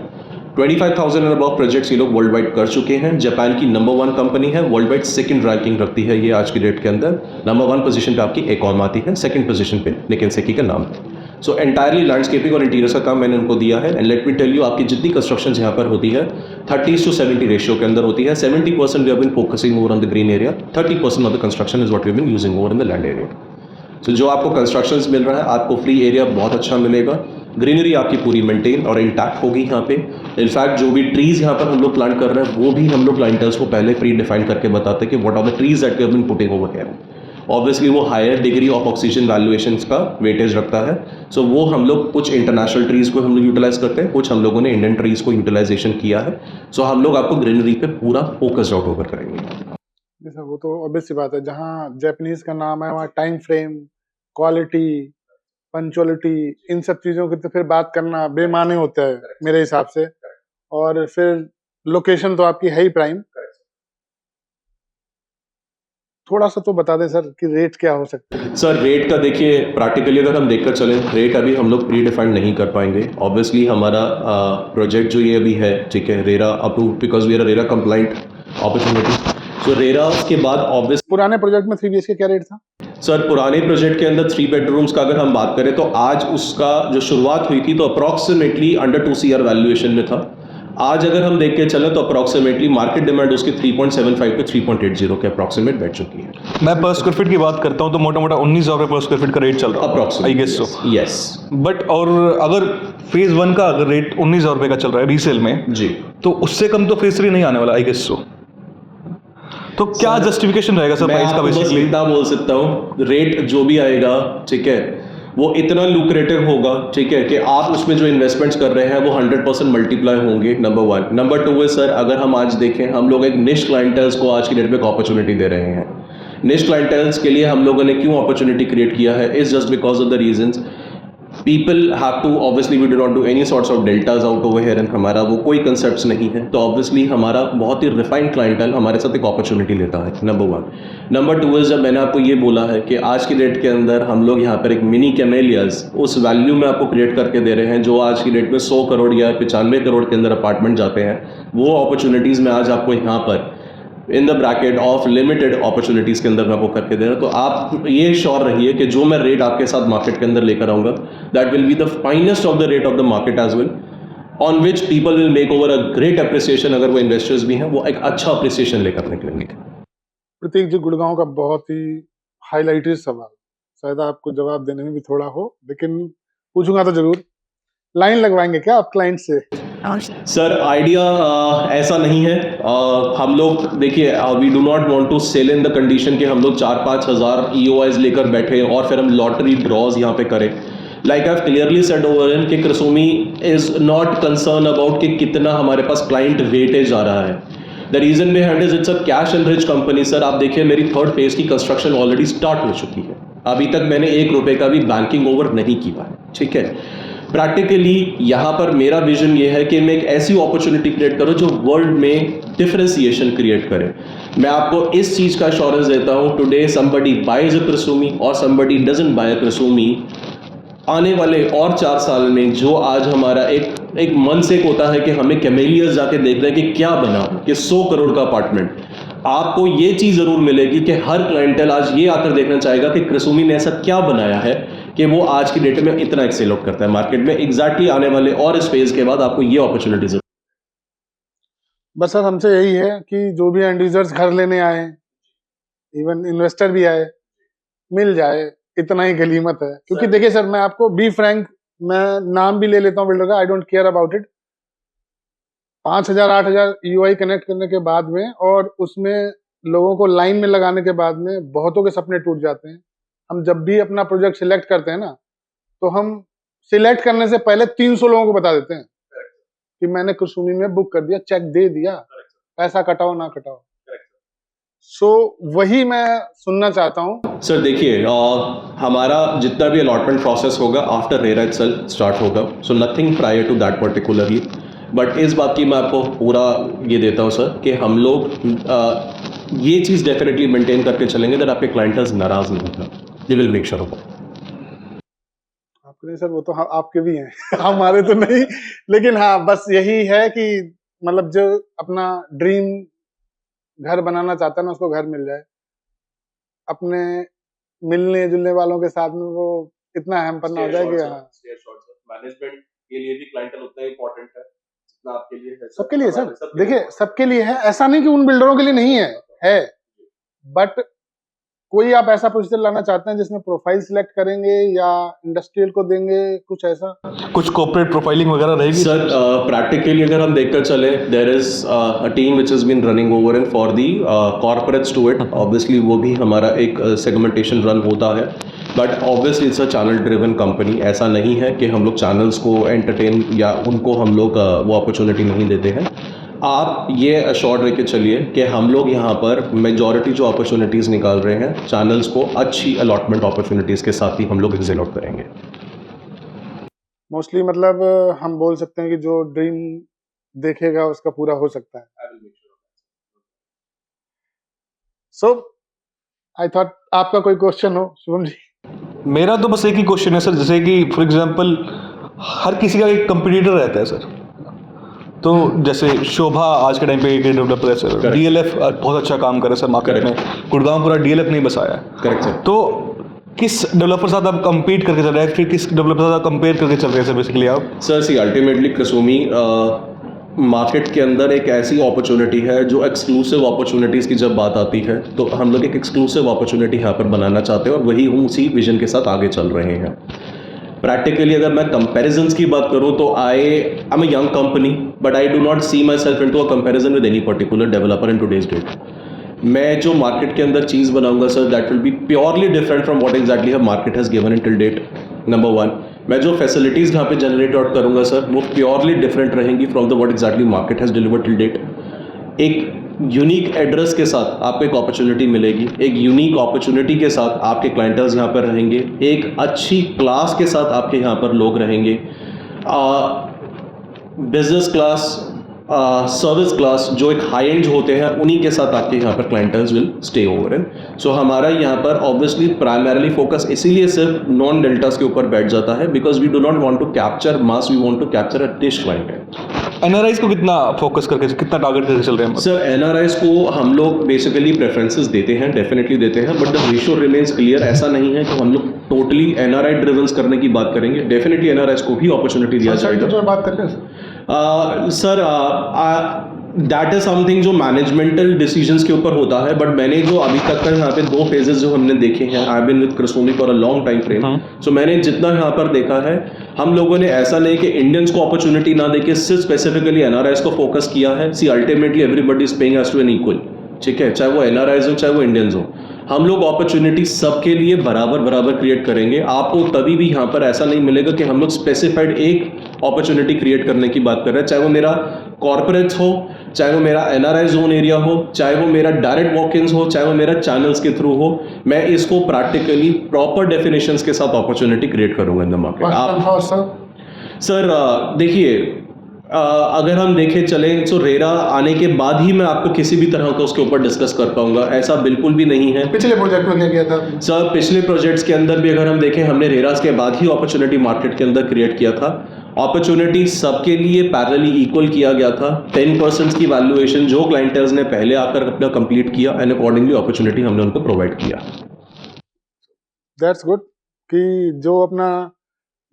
25,000 एंड अबव प्रोजेक्ट्स ये लोग वर्ल्ड वाइड कर चुके हैं। जापान की नंबर 1 कंपनी है, वर्ल्ड वाइड 2nd रैंकिंग रखती है ये आज की डेट के अंदर। नंबर 1 पोजीशन पे आपकी एकॉम आती है, 2nd पोजीशन पे निकिन सेकी का नाम है। सो एंटायरली लैंडस्केपिंग और इंटीरियर का काम मैंने उनको दिया है। And let me tell you, आपकी जितनी कंस्ट्रक्शन यहाँ पर होती है 30:70 रेशियो के अंदर होती है। 70% we have been focusing over on the green area, 30% of the construction is what we have been using over in the land area. So जो आपको कंस्ट्रक्शंस मिल रहा है, आपको फ्री एरिया बहुत अच्छा मिलेगा, ग्रीनरी आपकी पूरी मेंटेन और इंटैक्ट होगी यहाँ पे। इनफैक्ट जो भी ट्रीज यहाँ पर हम लोग प्लांट कर रहे हैं वो भी हम लोग क्लाइंटर्स को पहले प्री डिफाइन करके बताते हैं कि what are the trees that we have been putting over here. Obviously वो higher degree of oxygen valuations का वेटेज रखता है। सो वो हम लोग कुछ इंटरनेशनल ट्रीज को हम लोग यूटिलाइज करते हैं, कुछ हम लोगों ने इंडियन ट्रीज को यूटिलाइजेशन किया है। सो हम लोग आपको ग्रीनरी पे पूरा फोकस्ड आउट ओवर करेंगे। जी सर, वो तो ऑब्वियस सी बात है, जहाँ जापानीज का नाम है वहाँ टाइम फ्रेम, क्वालिटी, पंचुअलिटी, इन सब चीजों की तो फिर बात करना बेमाने होता है मेरे हिसाब से। और फिर लोकेशन तो आपकी है ही प्राइम। थोड़ा सा तो बता दें सर कि रेट क्या हो सकते हैं। सर रेट का देखिए, प्रैक्टिकली अगर हम देखकर चलें, रेट अभी हम लोग प्री डिफाइंड नहीं कर पाएंगे। ऑब्वियसली हमारा प्रोजेक्ट जो ये अभी है, ठीक है, RERA approve, because we are RERA compliant opportunity. So RERA के बाद ऑब्वियस पुराने प्रोजेक्ट में 3 BHK क्या रेट था? सर पुराने प्रोजेक्ट के अंदर 3 बेडरूम्स का अगर हम बात करें तो आज उसका जो शुरुआत हुई थी तो अप्रॉक्सीमेटली अंडर 2 CR वैल्यूएशन में था। आज अगर हम देख के चले तो अप्रॉक्सीमेटली मार्केट डिमांड उसकी 3.75 पे 3.80 के अप्रॉक्सीमेट बैठ चुकी है। मैं पर स्क्वायर फीट की बात करता हूँ तो मोटा मोटा 19,000 रुपये पर स्क्वायर फीट का रेट चल रहा है approximate, I guess so. Yes. But और अगर फेज 1 का अगर रेट 19,000 रुपये का चल रहा है रीसेल में जी, तो उससे कम तो फेज 3 नहीं आने वाला आई गेस सो। तो क्या जस्टिफिकेशन रहेगा सर मैं प्राइस का आपको बस बेसिकली? इतना बोल सकता हूँ, रेट जो भी आएगा, ठीक है, वो इतना लुक्रेटिव होगा, ठीक है, कि आप उसमें जो इन्वेस्टमेंट्स कर रहे हैं वो 100% मल्टीप्लाई होंगे। नंबर 1। नंबर 2 है सर, अगर हम आज देखें, हम लोग एक निश क्लाइंटल्स को आज की डेट में एक अपॉर्चुनिटी दे रहे हैं। निश क्लाइंटल्स के लिए हम लोगों ने क्यों अपॉर्चुनिटी क्रिएट किया है, is just because of the reasons people have to, obviously we do not do any sorts of deltas out over here, and हमारा वो कोई concepts नहीं है, तो obviously हमारा बहुत ही refined clientele हमारे साथ एक opportunity लेता है। नंबर 1। नंबर 2 है, जब मैंने आपको ये बोला है कि आज की डेट के अंदर हम लोग यहाँ पर एक मिनी कैमेलियाज उस वैल्यू में आपको क्रिएट करके दे रहे हैं जो आज की डेट में 100 करोड़ या 95 करोड़ के अंदर अपार्टमेंट जाते हैं, वो अपॉर्चुनिटीज़ में आज आपको यहाँ पर in the bracket of limited opportunities के अंदर मैं आपको करके दे रहा हूँ। तो आप ये श्योर रहिए कि जो मैं रेट आपके साथ मार्केट के अंदर लेकर आऊँगा, that will be the finest of the rate of the market as well, on which people will make over a great appreciation. अगर वो इन्वेस्टर्स भी हैं वो एक अच्छा अप्रिसिएशन लेकर निकलेंगे। प्रतीक जी, गुड़गांव का बहुत ही हाईलाइटेड सवाल, शायद आपको जवाब देने में भी थोड़ा हो, लेकिन पूछूंगा तो जरूर। लाइन लगवाएंगे क्या आप क्लाइंट से? सर आइडिया ऐसा नहीं है। हम लोग देखिए, we do not want to sell in the condition कि हम लोग 4-5 हज़ार EOIs लेकर बैठे और फिर हम लॉटरी ड्रॉज यहाँ पे करें। Like I have clearly said over in कि कृसुमी इज नॉट कंसर्न अबाउट कि कितना हमारे पास क्लाइंट वेटेज आ रहा है। The reason behind is it's a cash and rich company. Sir आप देखिए, मेरी 3rd फेज की कंस्ट्रक्शन ऑलरेडी स्टार्ट हो चुकी है, अभी तक मैंने 1 रुपए का भी बैंकिंग ओवर नहीं किया है, ठीक है। प्रैक्टिकली यहाँ पर मेरा विजन ये है कि मैं एक ऐसी अपॉर्चुनिटी क्रिएट करूँ जो वर्ल्ड में डिफरेंशिएशन क्रिएट करे। मैं आपको इस चीज़ का एश्योरेंस देता हूँ, टुडे समबडी बाइज अ कृसुमी और समबडी डजंट बाय अ कृसुमी, आने वाले और 4 साल में जो आज हमारा एक मन से होता है कि हमें कैमेलियस जाके देख रहे हैं कि क्या बना, कि 100 करोड़ का अपार्टमेंट, आपको ये चीज़ ज़रूर मिलेगी कि हर क्लाइंटल आज ये आकर देखना चाहेगा कि कृसुमी ने ऐसा क्या बनाया है कि वो आज की डेट में इतना एक्सेल आउट करता है मार्केट में। एग्जैक्टली आने वाले और इस फेज के बाद आपको ये अपॉर्चुनिटीज। बस सर हमसे यही है कि जो भी एंड यूजर्स घर लेने आए, इवन इन्वेस्टर भी आए, मिल जाए, इतना ही गलीमत है। क्योंकि देखिए सर, मैं आपको बी फ्रैंक, मैं नाम भी ले लेता हूँ बिल्डर का, I don't care about it. 5,000-8,000 EOI connect करने के बाद में और उसमें लोगों को लाइन में लगाने के बाद में बहुतों के सपने टूट जाते हैं। हम जब भी अपना प्रोजेक्ट सिलेक्ट करते हैं ना, तो हम सिलेक्ट करने से पहले 300 लोगों को बता देते हैं कि मैंने कृसुमी में बुक कर दिया, चेक दे दिया, पैसा कटाओ ना कटाओ। सो वही मैं सुनना चाहता हूँ। सर देखिए, हमारा जितना भी अलॉटमेंट प्रोसेस होगा आफ्टर रेरा इटसेल्फ स्टार्ट होगा, so nothing prior to that particularly. But इस बात की मैं आपको पूरा ये देता हूँ सर कि हम लोग ये चीज़ डेफिनेटली मेंटेन करके चलेंगे दैट आपके क्लाइंटल्स नाराज नहीं होगा। We will make sure of that. आपके नहीं सर, वो तो आपके भी हैं हमारे तो नहीं, लेकिन हाँ बस यही है कि मतलब जो अपना ड्रीम घर बनाना चाहता है ना, उसको घर मिल जाए। अपने मिलने जुलने वालों के साथ में वो इतना हैम्पर ना हो जाए कि हाँ। मैनेजमेंट के लिए भी क्लाइंटल उतना इंपॉर्टेंट है जितना आपके लिए है। सबके लिए सर, देखिए सबके लिए है, ऐसा नहीं कि उन बिल्डरों के लिए नहीं है, है। बट कोई आप ऐसा पोजीशन लाना चाहते हैं जिसमें प्रोफाइल सिलेक्ट करेंगे या इंडस्ट्रियल को देंगे, कुछ ऐसा? कुछ कॉर्पोरेट प्रोफाइलिंग वगैरह रहेगी? सर प्रैक्टिकली अगर हम देखकर चले, there is a team which has been running over and for the corporates to it. Obviously वो भी हमारा एक सेगमेंटेशन रन होता है, but obviously it's a channel driven company. ऐसा नहीं है कि हम लोग चैनल्स को एंटरटेन या उनको हम लोग वो अपॉर्चुनिटी नहीं देते हैं। आप ये अश्योर्ड रह के चलिए कि हम लोग यहाँ पर मेजॉरिटी जो अपॉर्चुनिटीज़ निकाल रहे हैं चैनल्स को अच्छी अलॉटमेंट अपॉर्चुनिटीज़ के साथ ही हम लोग एग्जिट आउट करेंगे। मोस्टली मतलब हम बोल सकते हैं कि जो ड्रीम देखेगा उसका पूरा हो सकता है। सो आई थॉट आपका कोई क्वेश्चन हो शुभम जी? मेरा तो बस एक ही क्वेश्चन है सर, जैसे कि फॉर एग्जांपल हर किसी का एक कंपटीटर रहता है सर। तो जैसे शोभा आज के टाइम पे एक डेवलपर है सर, डीएलएफ बहुत अच्छा काम कर रहा है सर मार्केट में, गुड़गांव पूरा डीएलएफ नहीं बसाया है। Correct sir. तो किस डेवलपर साथ आप compete करके चल रहे हैं, फिर किस डेवलपर साथ आप कंपेयर करके चल रहे हैं सर बेसिकली आप? सर सी अल्टीमेटली कसोमी मार्केट के अंदर एक ऐसी अपॉर्चुनिटी है जो एक्सक्लूसिव अपॉर्चुनिटीज़ की जब बात आती है तो हम लोग एक एक्सक्लूसिव अपॉर्चुनिटी यहाँ पर बनाना चाहते हैं और वही हम उसी विजन के साथ आगे चल रहे हैं। प्रैक्टिकली अगर मैं कंपैरिजंस की बात करूँ तो I am a young company, but I do not see myself into a comparison with any particular developer in today's date. मैं जो मार्केट के अंदर चीज़ बनाऊंगा sir, that will be purely different from what exactly market has given in till date. Number one, मैं जो facilities यहाँ पे जनरेट आउट करूंगा सर, वो प्योरली डिफरेंट रहेंगी from the what exactly market has delivered till date. एक unique address के साथ आपको एक अपॉर्चुनिटी मिलेगी, एक यूनिक अपॉर्चुनिटी के साथ आपके क्लाइंटर्स यहाँ पर रहेंगे, एक अच्छी क्लास के साथ आपके यहाँ पर लोग रहेंगे, बिजनेस क्लास, सर्विस क्लास जो एक हाई एंड होते हैं उन्हीं के साथ आपके यहाँ पर क्लाइंटर्स विल स्टे ओवर इन। सो हमारा यहाँ पर ऑब्वियसली प्राइमरीली फोकस इसीलिए सिर्फ नॉन डेल्टास के ऊपर बैठ जाता है, because we do not want to capture mass, we want to capture a niche client. NRIs को कितना फोकस करके, कितना टारगेट करके चल रहे हैं सर? एनआरआईज को हम लोग बेसिकली प्रेफरेंसेस देते हैं, डेफिनेटली देते हैं, but the ratio remains clear. ऐसा नहीं है कि हम लोग टोटली एनआरआई ड्रिवंस करने की बात करेंगे, डेफिनेटली एनआरआईज को भी अपॉर्चुनिटी दिया जाएगा। जो बात करते हैं सर दैट इज समथिंग जो मैनेजमेंटल डिसीजंस के ऊपर होता है, बट मैंने जो अभी तक का यहाँ पे 2 फेजेस जो हमने देखे हैं, I been with Krisumi for a long time frame, so मैंने जितना यहाँ पर देखा है, हम लोगों ने ऐसा नहीं कि इंडियंस को अपॉर्चुनिटी ना देके सिर्फ स्पेसिफिकली एनआरआईज को फोकस किया है। See ultimately everybody is paying us to an equal, ठीक है, चाहे वो एनआरआईज हो चाहे वो इंडियंस हो, हम लोग अपॉर्चुनिटी सबके लिए बराबर बराबर क्रिएट करेंगे। आपको तभी भी यहाँ पर ऐसा नहीं मिलेगा कि हम लोग स्पेसिफाइड एक अपॉर्चुनिटी क्रिएट करने की बात कर रहे हैं, चाहे वो मेरा कॉर्पोरेट्स हो, चाहे वो मेरा एनआरआई जोन एरिया हो, चाहे वो मेरा डायरेक्ट वॉक-इन्स हो, चाहे वो मेरा चैनल्स के थ्रू हो, मैं इसको प्रैक्टिकली प्रॉपर डेफिनेशंस के साथ अपॉर्चुनिटी क्रिएट करूंगा इन द मार्केट। आप सर देखिए, अगर हम देखें चलें तो रेरा आने के बाद ही मैं आपको किसी भी तरह का उसके ऊपर डिस्कस कर पाऊंगा, ऐसा बिल्कुल भी नहीं है। पिछले प्रोजेक्ट में क्या किया था सर? पिछले प्रोजेक्ट्स के अंदर भी अगर हम देखें, हमने रेरास के बाद ही अपॉर्चुनिटी मार्केट के अंदर क्रिएट किया था। अपॉर्चुनिटी सबके लिए पैरेलली इक्वल किया गया था। 10% की वैल्यूएशन जो क्लाइंटर्स ने पहले आकर अपना कंप्लीट किया एंड अकॉर्डिंगली अपॉर्चुनिटी हमने उनको प्रोवाइड किया। दैट्स गुड कि जो अपना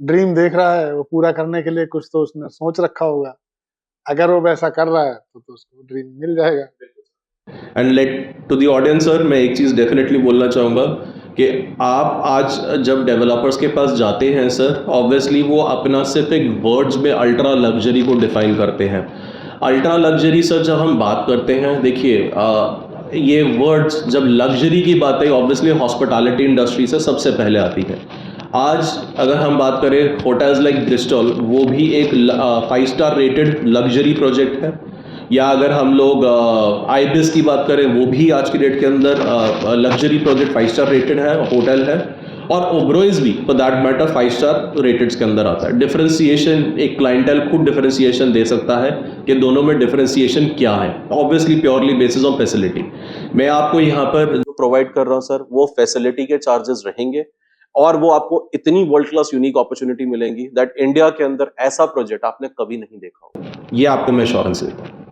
ड्रीम देख रहा है वो पूरा करने के लिए कुछ तो उसने सोच रखा होगा। अगर वो वैसा कर रहा है तो उसको ड्रीम मिल जाएगा। And let to the audience sir, मैं एक चीज़ डेफिनेटली बोलना चाहूँगा कि आप आज जब डेवलपर्स के पास जाते हैं सर, ऑब्वियसली वो अपना सिर्फ एक वर्ड्स में अल्ट्रा लग्जरी को डिफाइन करते हैं। अल्ट्रा लग्जरी सर जब हम बात करते हैं, देखिए ये वर्ड्स जब लग्जरी की बात है, ऑब्वियसली हॉस्पिटैलिटी इंडस्ट्री से सबसे पहले आती है। आज अगर हम बात करें होटल्स लाइक ब्रिस्टल, वो भी एक 5 स्टार रेटेड लग्जरी प्रोजेक्ट है, या अगर हम लोग आईबिस की बात करें, वो भी आज की डेट के अंदर लग्जरी प्रोजेक्ट 5 स्टार रेटेड है, होटल है, और ओब्रोइज भी फॉर दैट मैटर 5 स्टार रेटेड्स के अंदर आता है। डिफरेंशिएशन एक क्लाइंटल खुद डिफरेंशिएशन दे सकता है कि दोनों में डिफरेंशिएशन क्या है, obviously purely basis on facility. मैं आपको यहाँ पर जो प्रोवाइड कर रहा हूँ सर, वो फैसिलिटी के चार्जेस रहेंगे, और वो आपको इतनी वर्ल्ड क्लास यूनिक अपॉर्चुनिटी मिलेंगी दैट इंडिया के अंदर ऐसा प्रोजेक्ट आपने कभी नहीं देखा होगा, ये आपको मैं एश्योरेंस देता हूं।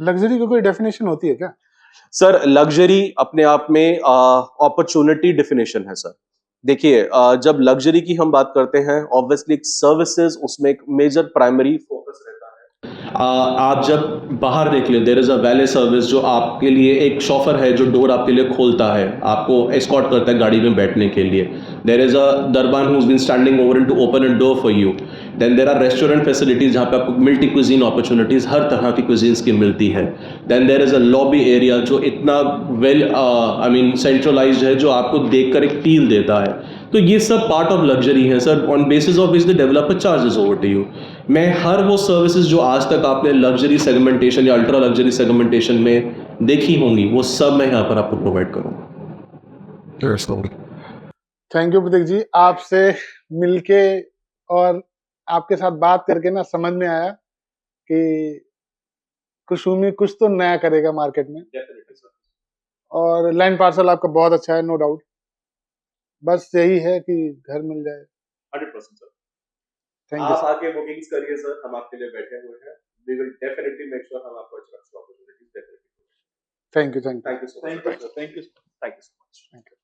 लग्जरी की कोई डेफिनेशन होती है क्या सर? लग्जरी अपने आप में अपॉर्चुनिटी डेफिनेशन है सर। देखिए, जब लग्जरी की हम बात करते हैं, ऑब्वियसली सर्विसेज उसमें एक मेजर प्राइमरी फोकस रहता है। आप जब बाहर निकले, देयर इज़ अ वैले सर्विस जो आपके लिए, एक शॉफर है जो डोर आपके लिए खोलता है, आपको एस्कॉर्ट करता है गाड़ी में बैठने के लिए. देयर इज़ अ दरबान who is been standing over and to open a door for you. Then there are restaurant facilities जहाँ पे आपको मल्टी क्विजीन अपॉर्चुनिटीज़ हर तरह की क्विजीन्स की मिलती है. Then there is a lobby area जो इतना वेल आई मीन सेंट्रलाइज्ड है, जो आपको देखकर एक फील देता है. तो ये सब पार्ट ऑफ लग्जरी है sir, on basis of which the developer charges over to you. मैं हर वो सर्विसेज जो आज तक आपने लग्जरी सेगमेंटेशन या अल्ट्रा लग्जरी सेगमेंटेशन में देखी होंगी, वो सब मैं यहाँ पर आपको प्रोवाइड करूँगा. थैंक यू प्रतीक जी, आपसे मिलके और आपके साथ बात करके ना समझ में आया कि कुसुमी कुछ तो नया करेगा मार्केट में, और लैंड पार्सल आपका बहुत अच्छा है, नो डाउट. बस यही है कि घर मिल जाए. 100% सर. थैंक यू आप आके बुकिंग्स करिए सर, हम आपके लिए बैठे हुए हैं. We will definitely make sure हम आपको अच्छी अपॉर्चुनिटीज देते हैं. Thank you. Thank you so much. Thank you. Thank you so much. Thank you.